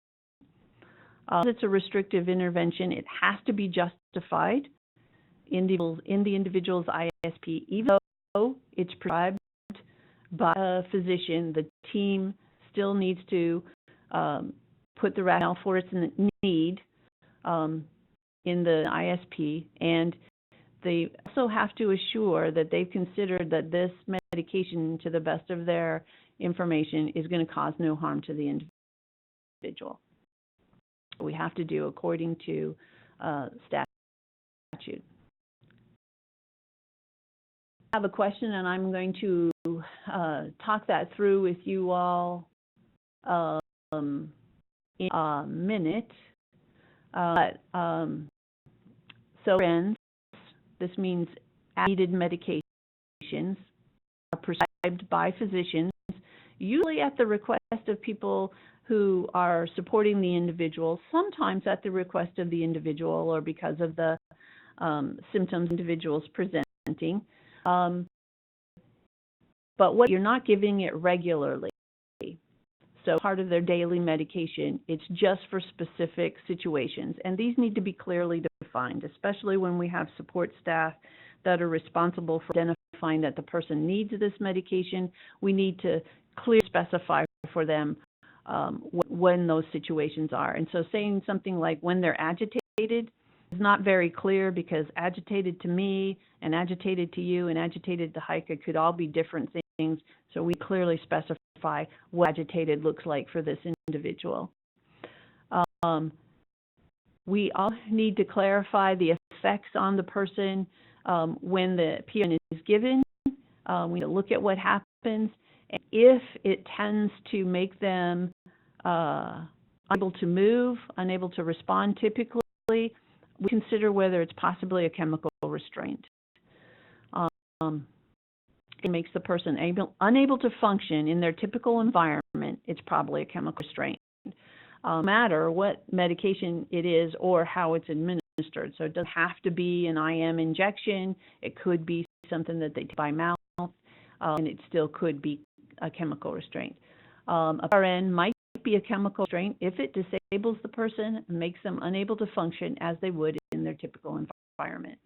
Speaker 2: If it's a restrictive intervention, it has to be justified in the individual's ISP, even though it's prescribed by a physician. The team still needs to put the rationale for its need in the ISP, and they also have to assure that they've considered that this medication, to the best of their information, is going to cause no harm to the individual. We have to do according to statute. I have a question, and I'm going to talk that through with you all in a minute. So, friends, this means needed medications are prescribed by physicians, usually at the request of people who are supporting the individual, sometimes at the request of the individual or because of the symptoms individuals presenting. But what you're not giving it regularly. So part of their daily medication, it's just for specific situations. And these need to be clearly defined, especially when we have support staff that are responsible for identifying that the person needs this medication. We need to clearly specify for them when those situations are. And so saying something like when they're agitated is not very clear, because agitated to me and agitated to you and agitated to Heike could all be different things. So we clearly specify what agitated looks like for this individual. We all need to clarify the effects on the person when the PRN is given. We need to look at what happens. And if it tends to make them unable to move, unable to respond typically, we consider whether it's possibly a chemical restraint. It makes the person unable to function in their typical environment, it's probably a chemical restraint. No matter what medication it is or how it's administered. So it doesn't have to be an IM injection. It could be something that they take by mouth, and it still could be a chemical restraint. A PRN might be a chemical restraint if it disables the person and makes them unable to function as they would in their typical environment.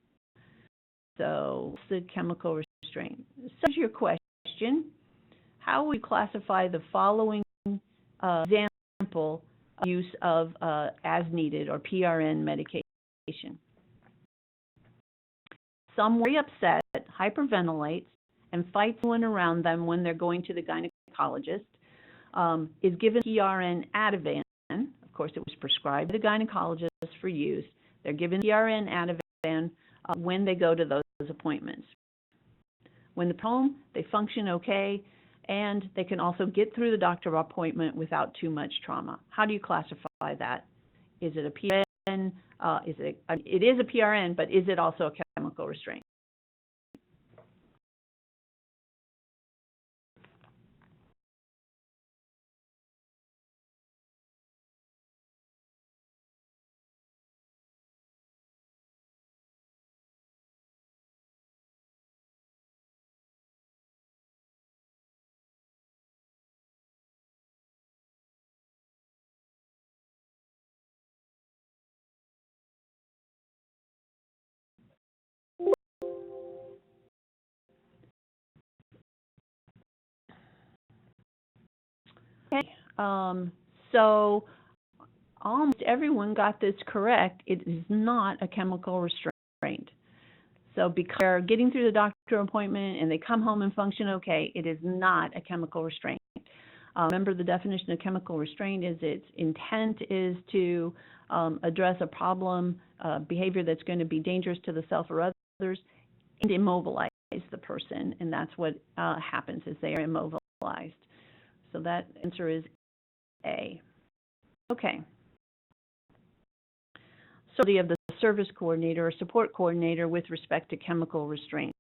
Speaker 2: So the chemical restraint. So here's your question: how would you classify the following example of use of as needed or PRN medication? Someone very upset, hyperventilates, and fights one around them when they're going to the gynecologist, is given PRN Ativan. Of course, it was prescribed by the gynecologist for use. They're given PRN Ativan when they go to those appointments. When they're home, they function okay, and they can also get through the doctor appointment without too much trauma. How do you classify that? Is it a PRN? It is a PRN, but is it also a chemical restraint? Okay, so almost everyone got this correct. It is not a chemical restraint. So because they're getting through the doctor appointment and they come home and function okay, it is not a chemical restraint. Remember, the definition of chemical restraint is its intent is to address a problem, behavior that's going to be dangerous to the self or others, and immobilize the person, and that's what happens is they are immobilized. So that answer is A. Okay. So of the service coordinator or support coordinator with respect to chemical restraints.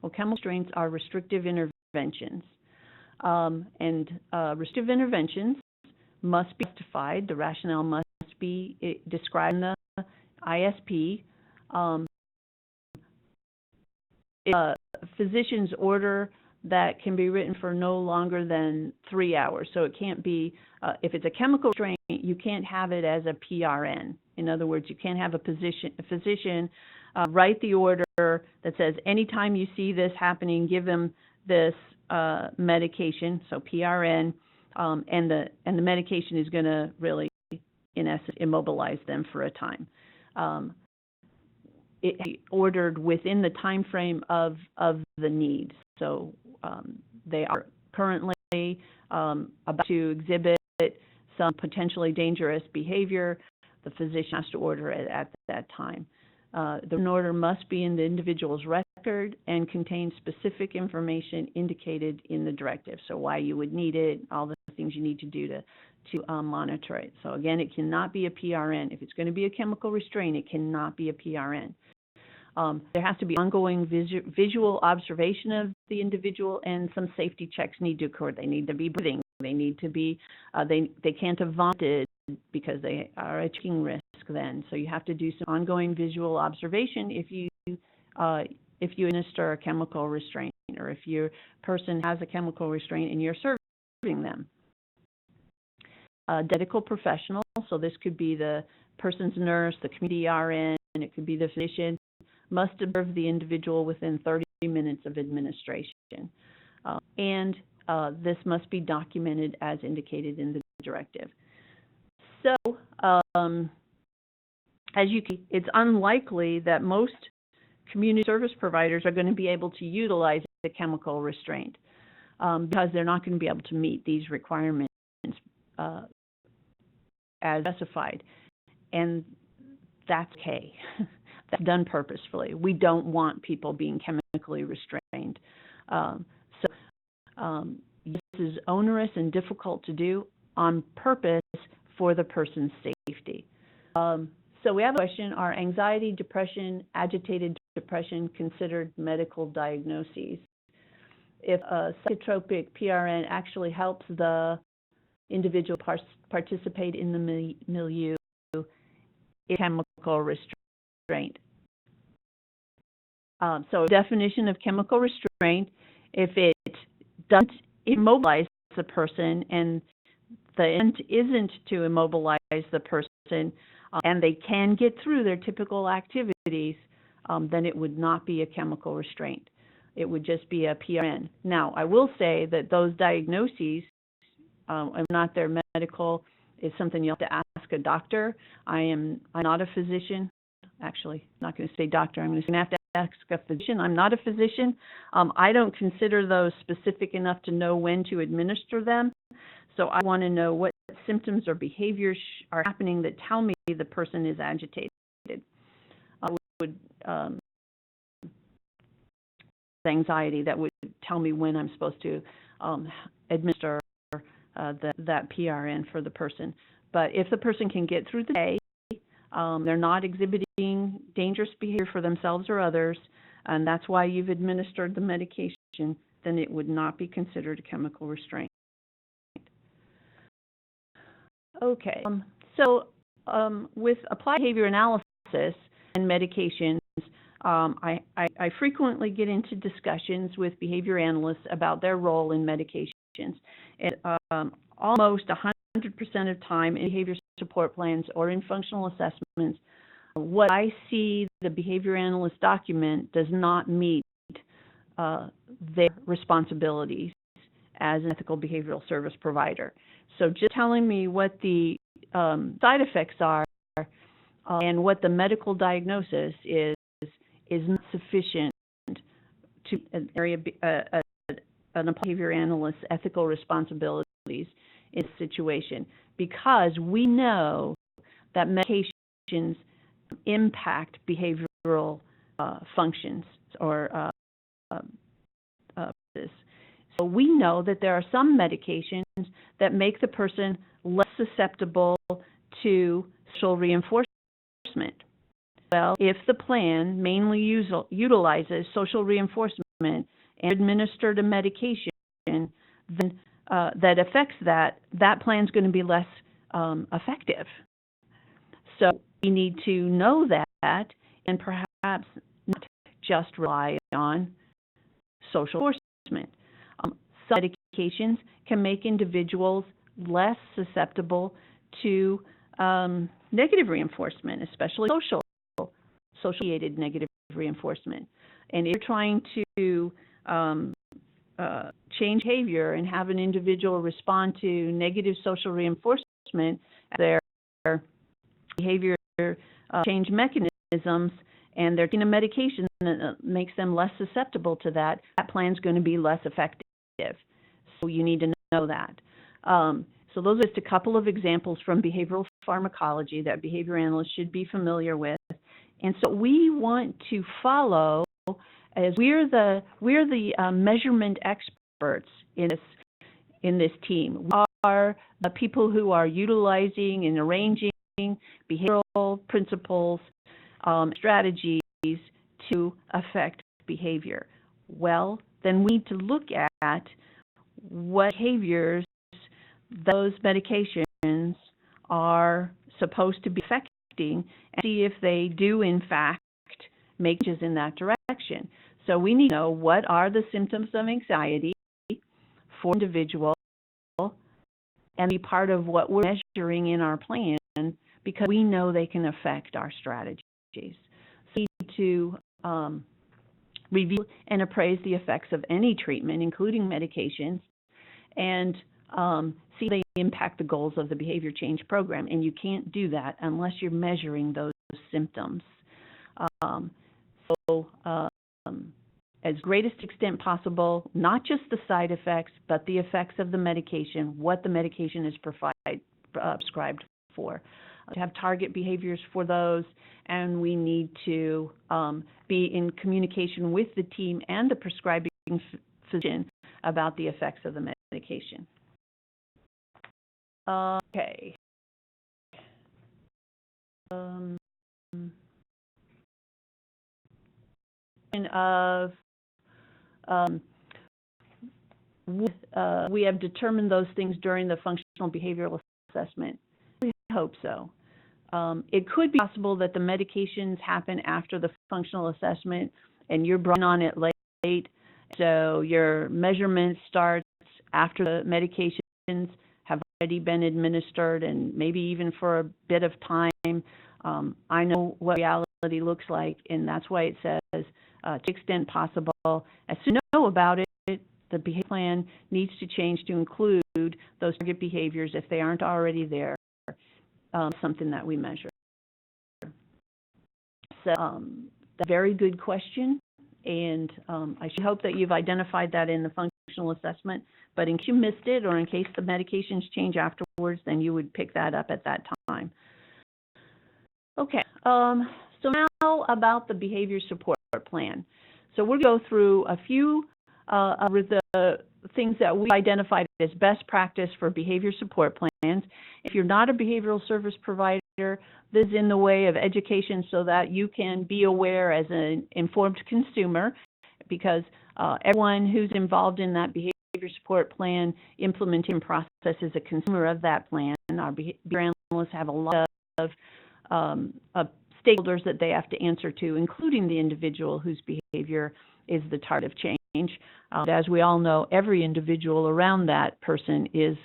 Speaker 2: Well, chemical restraints are restrictive interventions. Restrictive interventions must be justified. The rationale must be described in the ISP. Physician's order that can be written for no longer than 3 hours. So it can't be, if it's a chemical restraint, you can't have it as a PRN. In other words, you can't have a physician write the order that says, anytime you see this happening, give them this medication, so PRN, and the medication is going to really, in essence, immobilize them for a time. It ordered within the time frame of the need. So they are currently about to exhibit some potentially dangerous behavior. The physician has to order it at that time. The order must be in the individual's record and contain specific information indicated in the directive. So why you would need it, all the things you need to do to monitor it. So again, it cannot be a PRN. If it's going to be a chemical restraint, it cannot be a PRN. There has to be ongoing visual observation of the individual, and some safety checks need to occur. They need to be breathing. They need to be, they can't have vomited because they are at taking risk then. So you have to do some ongoing visual observation if you administer a chemical restraint, or if your person has a chemical restraint and you're serving them. Medical professional, so this could be the person's nurse, the community RN, and it could be the physician, must observe the individual within 30 minutes of administration. This must be documented as indicated in the directive. So, as you can see, it's unlikely that most community service providers are going to be able to utilize the chemical restraint because they're not going to be able to meet these requirements as specified. And that's okay. That's done purposefully. We don't want people being chemically restrained. This is onerous and difficult to do on purpose for the person's safety. So we have a question, are anxiety, depression, agitated depression considered medical diagnoses? If a psychotropic PRN actually helps the individual participate in the milieu, it's chemical restraint. So definition of chemical restraint, if it doesn't immobilize the person and the intent isn't to immobilize the person, and they can get through their typical activities, then it would not be a chemical restraint. It would just be a PRN. Now, I will say that those diagnoses, I'm not their medical, is something you have to ask a doctor. I'm not a physician. Actually, I'm not going to say doctor. I'm going to have to ask a physician. I'm not a physician. I don't consider those specific enough to know when to administer them. So I want to know what symptoms or behaviors are happening that tell me the person is agitated. Anxiety that would tell me when I'm supposed to administer that PRN for the person. But if the person can get through the day, they're not exhibiting dangerous behavior for themselves or others, and that's why you've administered the medication, then it would not be considered a chemical restraint. Okay, with applied behavior analysis and medications, I frequently get into discussions with behavior analysts about their role in medications. And almost 100% of time in behavior support plans or in functional assessments, what I see the behavior analyst document does not meet their responsibilities as an ethical behavioral service provider. So just telling me what the side effects are and what the medical diagnosis is not sufficient to an area an behavior analyst's ethical responsibilities in this situation, because we know that medications impact behavioral functions or so we know that there are some medications that make the person less susceptible to social reinforcement. Well, if the plan mainly utilizes social reinforcement and administered a medication, then that affects that plan is going to be less effective. So we need to know that and perhaps not just rely on social reinforcement. Some medications can make individuals less susceptible to negative reinforcement, especially associated negative reinforcement. And if you're trying to change behavior and have an individual respond to negative social reinforcement, their behavior change mechanisms, and they're taking a medication that makes them less susceptible to that plan's going to be less effective. So you need to know that. So those are just a couple of examples from behavioral pharmacology that behavior analysts should be familiar with. And so we want to follow, as we're the measurement experts in this team. We are the people who are utilizing and arranging behavioral principles, strategies to affect behavior. Well, then we need to look at what behaviors those medications are supposed to be affecting and see if they do, in fact, make changes in that direction. So we need to know what are the symptoms of anxiety for an individual and be part of what we're measuring in our plan, because we know they can affect our strategies. So we need to review and appraise the effects of any treatment, including medications, and see if they impact the goals of the behavior change program. And you can't do that unless you're measuring those symptoms. As greatest extent possible, not just the side effects, but the effects of the medication, what the medication is prescribed for. To have target behaviors for those, and we need to be in communication with the team and the prescribing physician about the effects of the medication. Okay. We have determined those things during the functional behavioral assessment. We hope so. It could be possible that the medications happen after the functional assessment and you're brought on it late, so your measurement starts after the medications have already been administered and maybe even for a bit of time. I know what reality looks like, and that's why it says to the extent possible, as soon as you know about it, the behavior plan needs to change to include those target behaviors if they aren't already there, something that we measure. So that's a very good question, and I should hope that you've identified that in the functional assessment, but in case you missed it or in case the medications change afterwards, then you would pick that up at that time. Okay, so now about the behavior support plan. So we'll go through a few of the things that we identified as best practice for behavior support plans. If you're not a behavioral service provider, this is in the way of education so that you can be aware as an informed consumer, because everyone who's involved in that behavior support plan implementation process is a consumer of that plan. Our behavior analysts have a lot of stakeholders that they have to answer to, including the individual whose behavior is the target of change. As we all know, every individual around that person is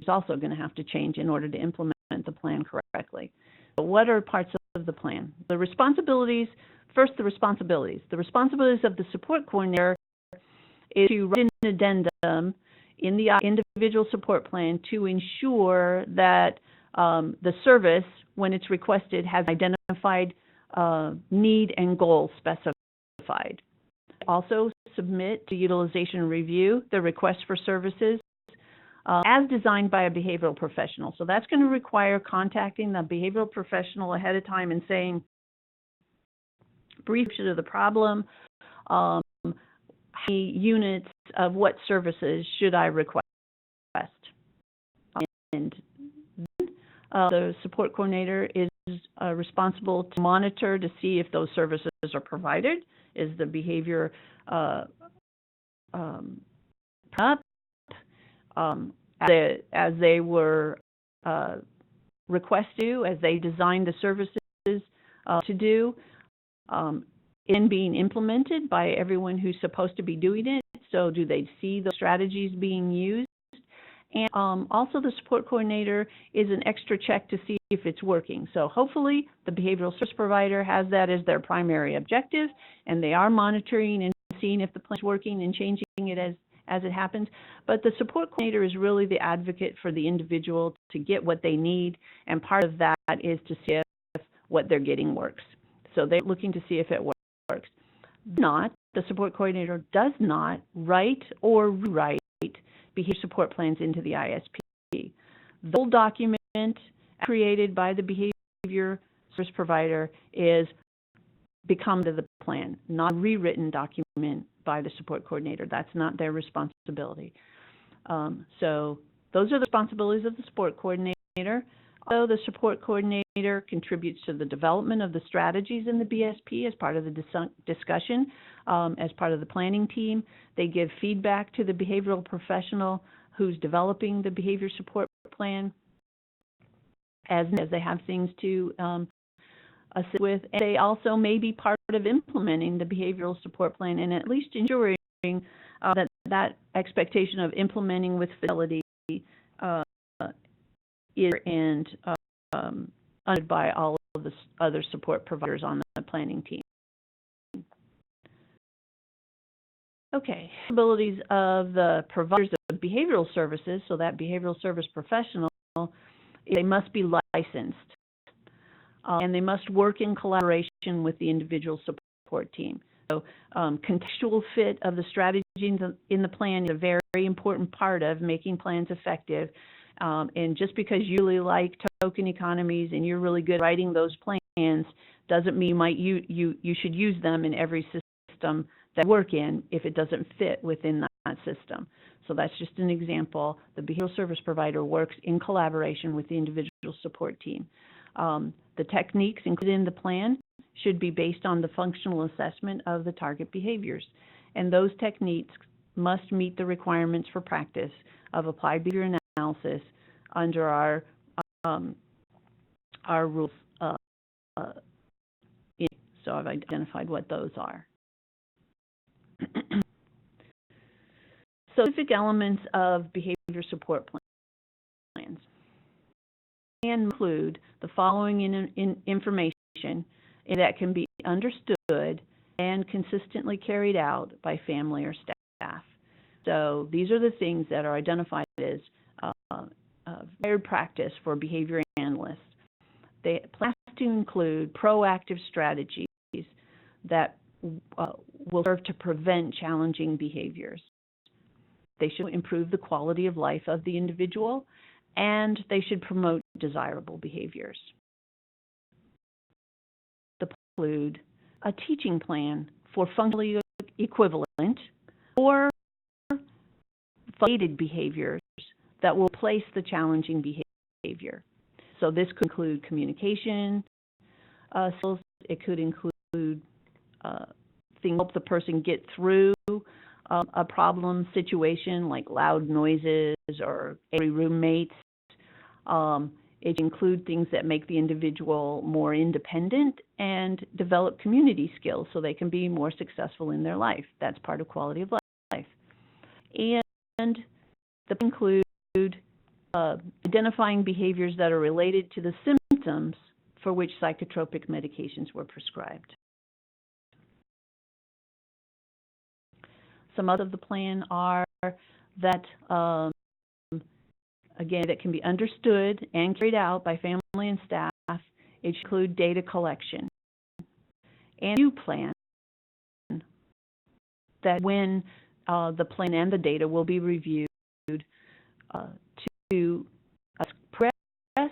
Speaker 2: also going to have to change in order to implement the plan correctly. But what are parts of the plan? The responsibilities, first the responsibilities. The responsibilities of the support coordinator is to write an addendum in the individual support plan to ensure that the service, when it's requested, has identified need and goal specified. Also submit to utilization review the request for services as designed by a behavioral professional. So that's going to require contacting the behavioral professional ahead of time and saying, brief of the problem, how many units of what services should I request? And then the support coordinator is responsible to monitor to see if those services are provided. Is the behavior up as they were requested to, as they designed the services to do, in being implemented by everyone who's supposed to be doing it? So do they see the strategies being used? And also the support coordinator is an extra check to see if it's working. So hopefully the behavioral service provider has that as their primary objective, and they are monitoring and seeing if the plan is working and changing it as it happens. But the support coordinator is really the advocate for the individual to get what they need, and part of that is to see if what they're getting works. So they're looking to see if it works. The support coordinator does not write or rewrite behavior support plans into the ISP. The whole document created by the behavior service provider becomes the plan, not a rewritten document by the support coordinator. That's not their responsibility. So those are the responsibilities of the support coordinator. Also, the support coordinator contributes to the development of the strategies in the BSP as part of the discussion, as part of the planning team. They give feedback to the behavioral professional who's developing the behavior support plan as they have things to assist with. And they also may be part of implementing the behavioral support plan and at least ensuring that expectation of implementing with fidelity is and funded by all of the other support providers on the planning team. Okay, abilities of the providers of behavioral services, so that behavioral service professional, they must be licensed and they must work in collaboration with the individual support team. So contextual fit of the strategy in the plan is a very important part of making plans effective. And just because you really like token economies and you're really good at writing those plans doesn't mean you should use them in every system that you work in if it doesn't fit within that system. So that's just an example. The behavioral service provider works in collaboration with the individual support team. The techniques included in the plan should be based on the functional assessment of the target behaviors. And those techniques must meet the requirements for practice of applied behavior analysis under our rules. So I've identified what those are. So specific elements of behavior support plans can include the following information that can be understood and consistently carried out by family or staff. So these are the things that are identified as required practice for behavior analysts. They plan to include proactive strategies that will serve to prevent challenging behaviors. They should improve the quality of life of the individual, and they should promote desirable behaviors. They include a teaching plan for functionally equivalent or related behaviors that will replace the challenging behavior. So this could include communication skills. It could include things to help the person get through a problem situation like loud noises or angry roommates. It includes things that make the individual more independent and develop community skills so they can be more successful in their life. That's part of quality of life. And they include identifying behaviors that are related to the symptoms for which psychotropic medications were prescribed. some other of the plan are that, again, that can be understood and carried out by family and staff. It should include data collection and new plan that when the plan and the data will be reviewed to progress,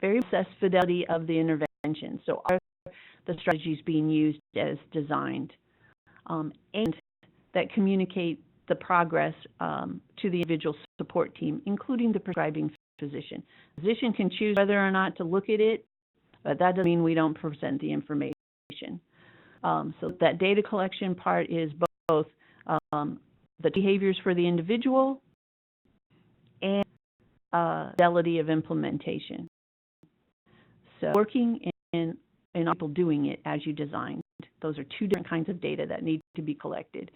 Speaker 2: very assess fidelity of the intervention. So are the strategies being used as designed, and that communicate the progress to the individual support team, including the prescribing physician. The physician can choose whether or not to look at it, but that doesn't mean we don't present the information. So that data collection part is both the behaviors for the individual and fidelity of implementation. So working and people doing it as you designed. Those are two different kinds of data that need to be collected.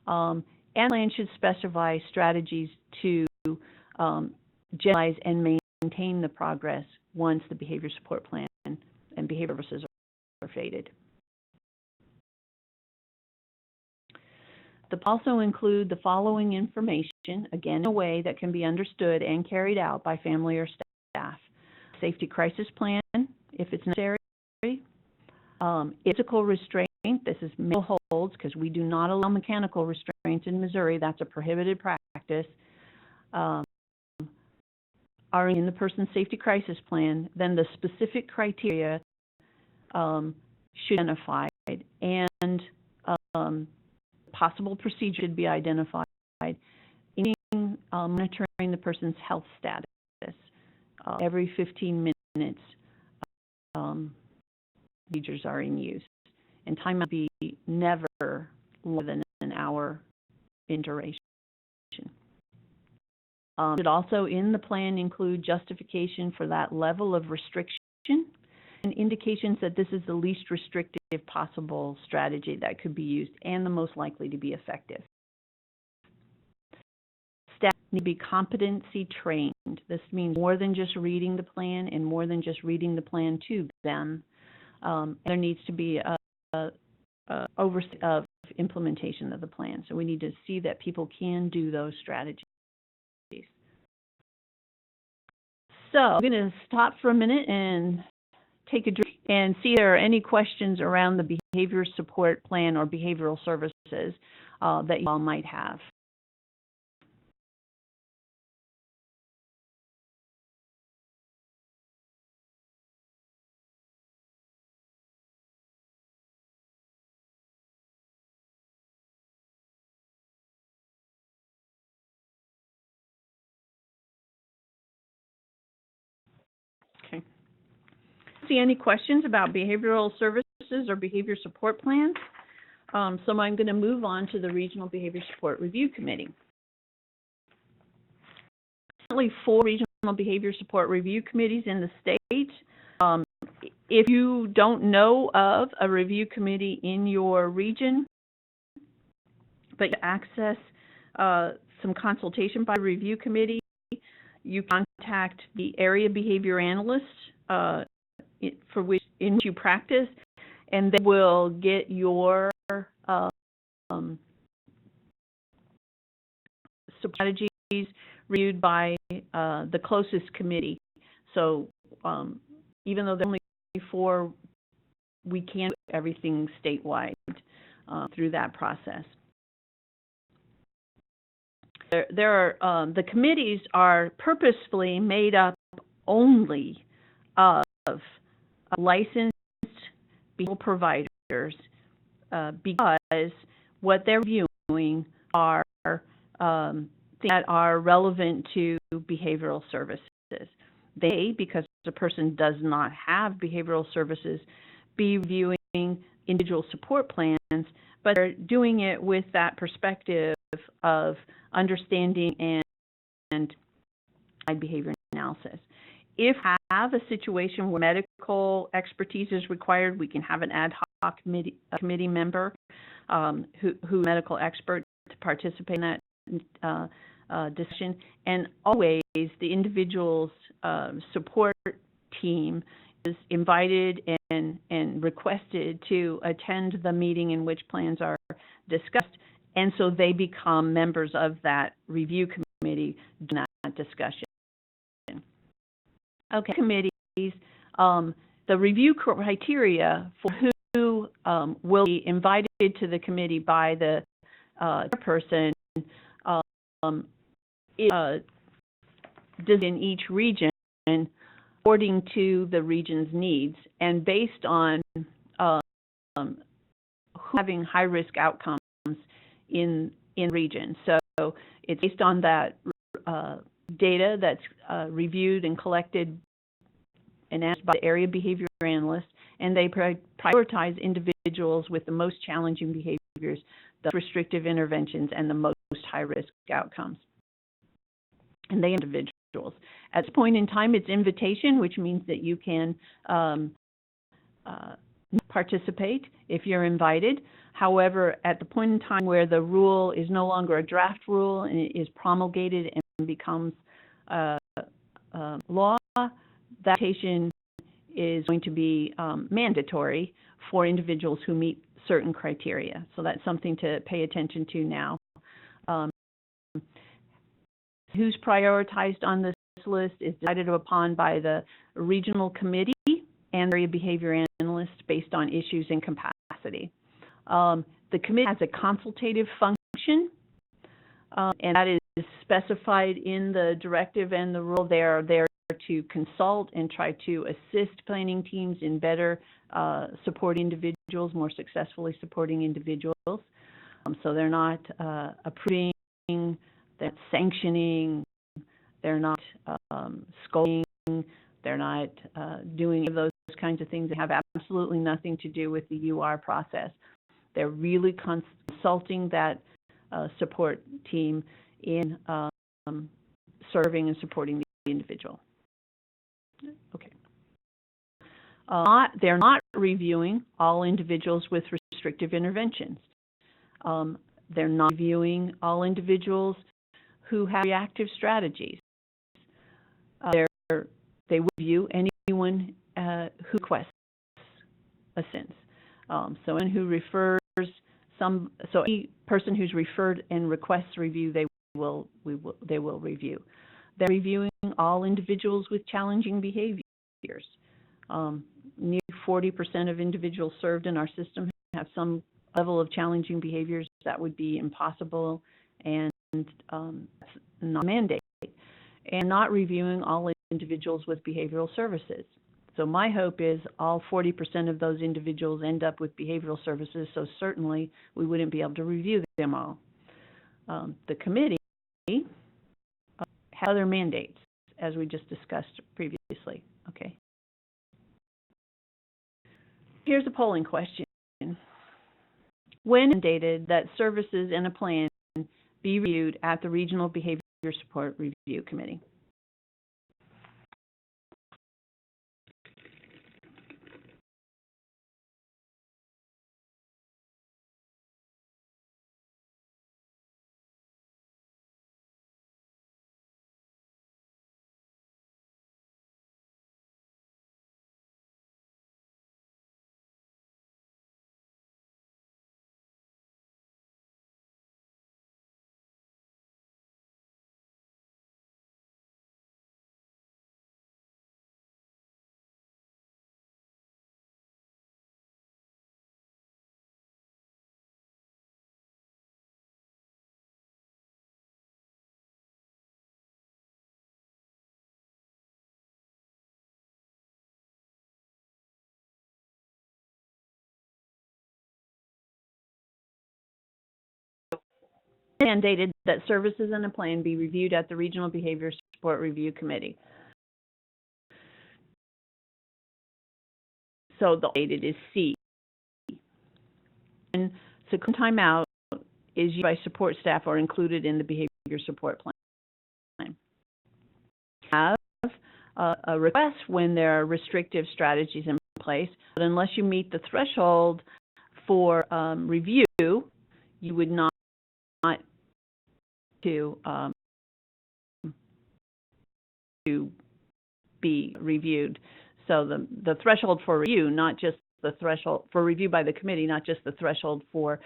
Speaker 2: And plan should specify strategies to generalize and maintain the progress once the behavior support plan and behavior services are faded. The also include the following information, again, in a way that can be understood and carried out by family or staff. Safety crisis plan, if it's necessary. Physical restraint, this is manual holds, because we do not allow mechanical restraints in Missouri. That's a prohibited practice. Are in the person's safety crisis plan, then the specific criteria should be identified, and possible procedure should be identified, including monitoring the person's health status every 15 minutes. Procedures are in use, and time might be never more than an hour in duration. Should also in the plan include justification for that level of restriction and indications that this is the least restrictive possible strategy that could be used and the most likely to be effective. Staff need to be competency trained. This means more than just reading the plan and more than just reading the plan to them. There needs to be a oversight of implementation of the plan. So we need to see that people can do those strategies. So I'm going to stop for a minute and take a drink and see if there are any questions around the behavior support plan or behavioral services that you all might have. Okay. See any questions about behavioral services or behavior support plans? So I'm going to move on to the Regional Behavior Support Review Committee. Currently 4 regional behavior support review committees in the state. If you don't know of a review committee in your region, but you access some consultation by a review committee, you contact the area behavior analyst for which you practice, and they will get your strategies reviewed by the closest committee. So even though there are only 4, we can't do everything statewide through that process. There are the committees are purposefully made up only of licensed behavioral providers because what they're reviewing are things that are relevant to behavioral services. They, because the person does not have behavioral services, be reviewing individual support plans, but they're doing it with that perspective of understanding and behavior analysis. If we have a situation where medical expertise is required, we can have an ad hoc committee member who medical expert to participate in that discussion. And always the individual's support team is invited and requested to attend the meeting in which plans are discussed, and so they become members of that review committee during that discussion. Okay, committees, the review criteria for who will be invited to the committee by the person is in each region according to the region's needs and based on who having high-risk outcomes in region. So it's based on that data that's reviewed and collected and asked by the area behavior analyst, and they prioritize individuals with the most challenging behaviors, the restrictive interventions, and the most high-risk outcomes. And they individuals. At this point in time, it's invitation, which means that you can participate if you're invited. However, at the point in time where the rule is no longer a draft rule and it is promulgated and becomes law, that invitation is going to be mandatory for individuals who meet certain criteria. So that's something to pay attention to now. Who's prioritized on this list is decided upon by the regional committee and area behavior analyst based on issues and capacity. The committee has a consultative function, and that is specified in the directive and the rule. They are there to consult and try to assist planning teams in better supporting individuals, more successfully supporting individuals. So they're not approving, they're not sanctioning, they're not scolding, they're not doing those kinds of things that have absolutely nothing to do with the UR process. They're really consulting that support team in serving and supporting the individual. Okay. They're not reviewing all individuals with restrictive interventions. They're not reviewing all individuals who have reactive strategies. They will review anyone who requests assistance. So anyone who refers so any person who's referred and requests review, they will review. They're reviewing all individuals with challenging behaviors. Nearly 40% of individuals served in our system have some level of challenging behaviors that would be impossible and not a mandate. And not reviewing all individuals with behavioral services. So my hope is all 40% of those individuals end up with behavioral services, so certainly we wouldn't be able to review them all. The committee has other mandates, as we just discussed previously. Okay. Here's a polling question. When mandated that services in a plan be reviewed at the Regional Behavior Support Review Committee? Mandated that services in a plan be reviewed at the Regional Behavior Support Review Committee. So the mandated is C. And so timeout is used by support staff or included in the behavior support plan. Have a request when there are restrictive strategies in place, but unless you meet the threshold for review, you would not to be reviewed. So the threshold for review, not just the threshold for review by the committee, not just the threshold for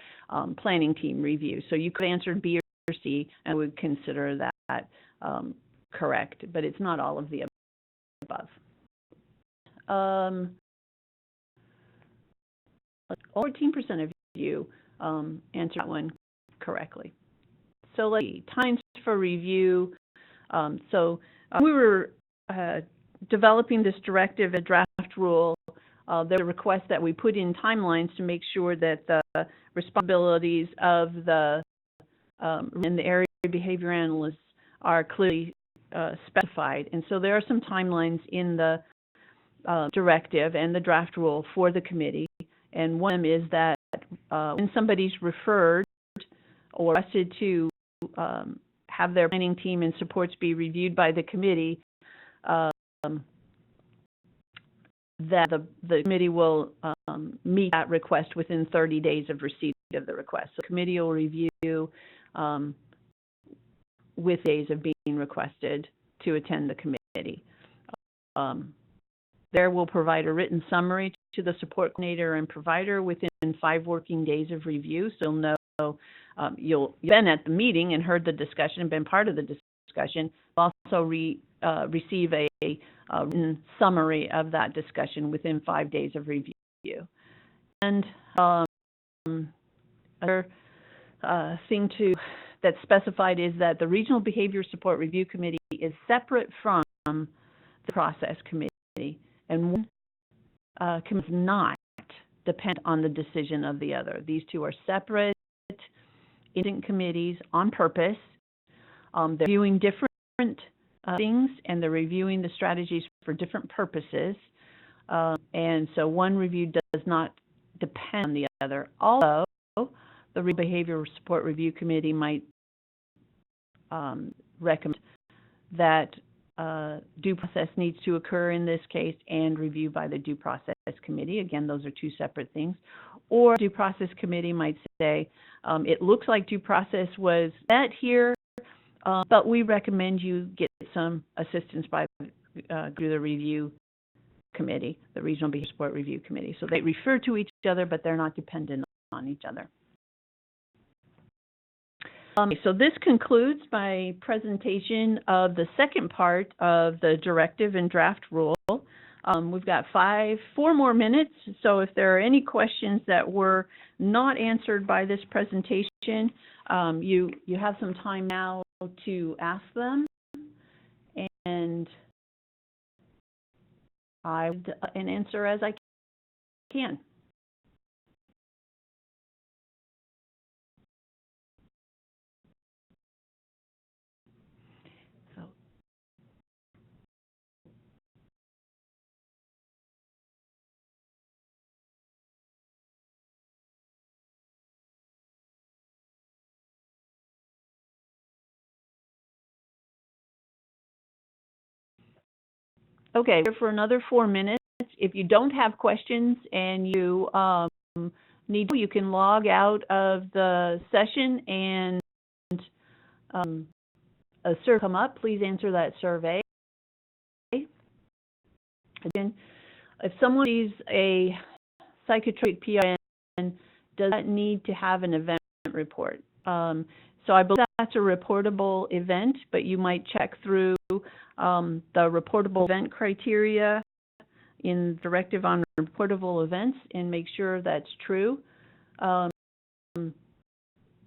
Speaker 2: planning team review. So you could answer B or C and would consider that correct, but it's not all of the above. 14% of you answered that one correctly. So let's see, times for review. We were developing this directive and draft rule. There was a request that we put in timelines to make sure that the responsibilities of the and the area behavior analysts are clearly specified. And so there are some timelines in the directive and the draft rule for the committee. And one of them is that when somebody's referred or requested to have their planning team and supports be reviewed by the committee, that the committee will meet that request within 30 days of receipt of the request. So the committee will review with days of being requested to attend the committee. There will provide a written summary to the support coordinator and provider within 5 working days of review. So you'll know you've been at the meeting and heard the discussion and been part of the discussion. You'll also receive a written summary of that discussion within 5 days of review. And another thing that's specified is that the Regional Behavior Support Review Committee is separate from the Process Committee, and one does not depend on the decision of the other. These two are separate independent committees on purpose. They're reviewing different things, and they're reviewing the strategies for different purposes. And so one review does not depend on the other. Although the Behavior Support Review Committee might recommend that due process needs to occur in this case and review by the Due Process Committee. Again, those are two separate things. Or Due Process Committee might say, it looks like due process was met here, but we recommend you get some assistance by through the review committee, the Regional Behavior Support Review Committee. So they refer to each other, but they're not dependent on each other. So this concludes my presentation of the second part of the directive and draft rule. We've got 4 more minutes, so if there are any questions that were not answered by this presentation, you have some time now to ask them, and I would answer as I can. Okay, for another 4 minutes. If you don't have questions and you need to, you can log out of the session and a survey come up. Please answer that survey. Again, if someone sees a psychotropic PRN, does that need to have an event report? So I believe that's a reportable event, but you might check through the reportable event criteria in Directive on reportable events and make sure that's true. But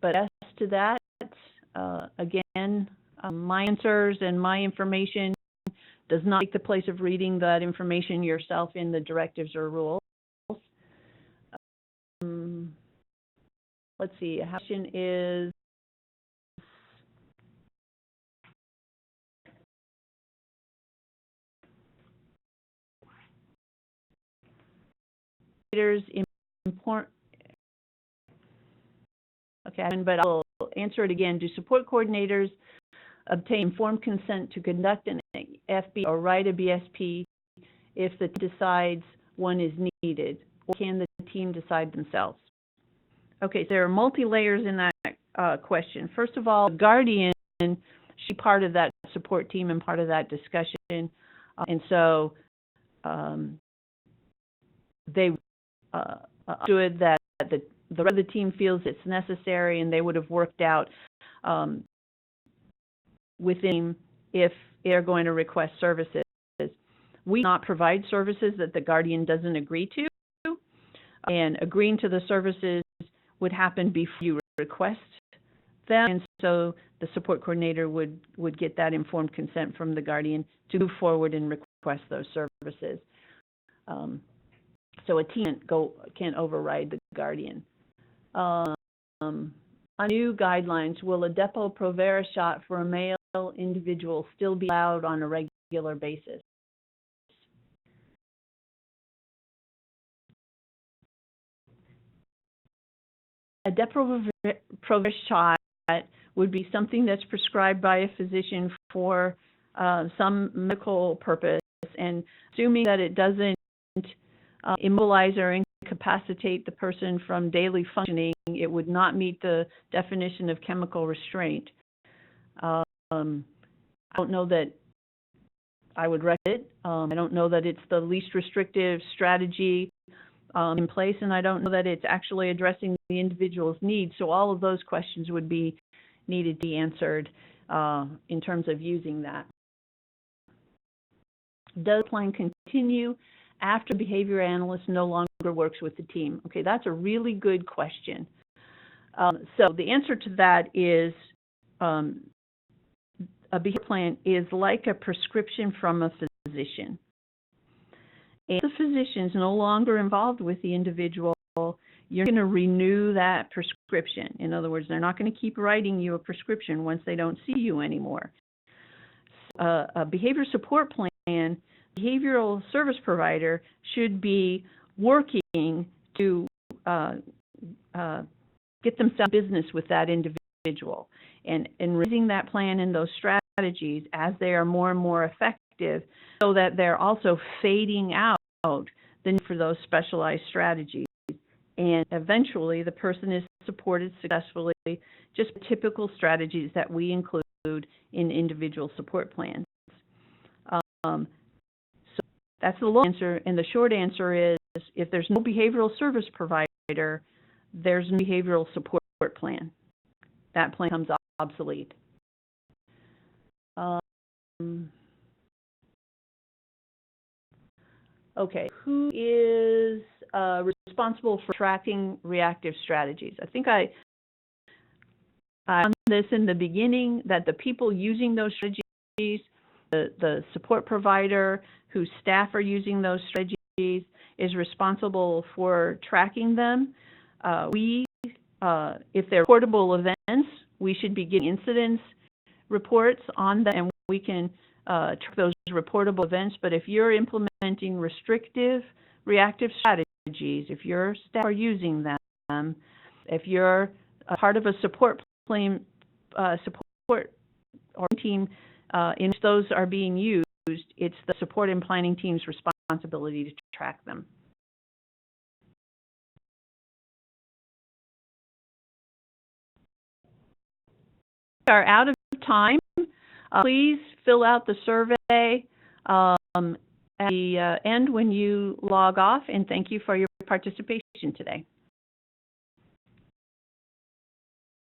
Speaker 2: as to that, again, my answers and my information does not take the place of reading that information yourself in the directives or rules. Let's see, a question is, important. Okay, but I'll answer it again. Do support coordinators obtain informed consent to conduct an FB or write a BSP if the team decides one is needed, or can the team decide themselves? Okay, so there are multi-layers in that question. First of all, the guardian should be part of that support team and part of that discussion, and so they understood that the rest of the team feels it's necessary, and they would have worked out within if they're going to request services. We do not provide services that the guardian doesn't agree to, and agreeing to the services would happen before you request them, and so the support coordinator would get that informed consent from the guardian to move forward and request those services. So a team can't override the guardian. On new guidelines, will a Depo-Provera shot for a male individual still be allowed on a regular basis? A Depo-Provera shot would be something that's prescribed by a physician for some medical purpose, and assuming that it doesn't immobilize or incapacitate the person from daily functioning, it would not meet the definition of chemical restraint. I don't know that I would recommend it. I don't know that it's the least restrictive strategy in place, and I don't know that it's actually addressing the individual's needs. So all of those questions would be needed to be answered in terms of using that. Does the plan continue after the behavior analyst no longer works with the team? Okay, that's a really good question. So the answer to that is a behavior plan is like a prescription from a physician. If the physician is no longer involved with the individual, you're going to renew that prescription. In other words, they're not going to keep writing you a prescription once they don't see you anymore. A behavior support plan, behavioral service provider should be working to get themselves business with that individual and raising that plan and those strategies as they are more and more effective, so that they're also fading out the need for those specialized strategies. And eventually the person is supported successfully, just typical strategies that we include in individual support plans. So that's the long answer, and the short answer is if there's no behavioral service provider, there's no behavioral support plan. That plan becomes obsolete. Okay, who is responsible for tracking reactive strategies? I think I found this in the beginning, that the people using those strategies, the support provider whose staff are using those strategies, is responsible for tracking them. If they're reportable events, we should be getting incidents reports on them, and we can track those reportable events. But if you're implementing restrictive reactive strategies, if your staff are using them, if you're part of a support plan, support or team in which those are being used, it's the support and planning team's responsibility to track them. We are out of time. Please fill out the survey at the end when you log off, and thank you for your participation today.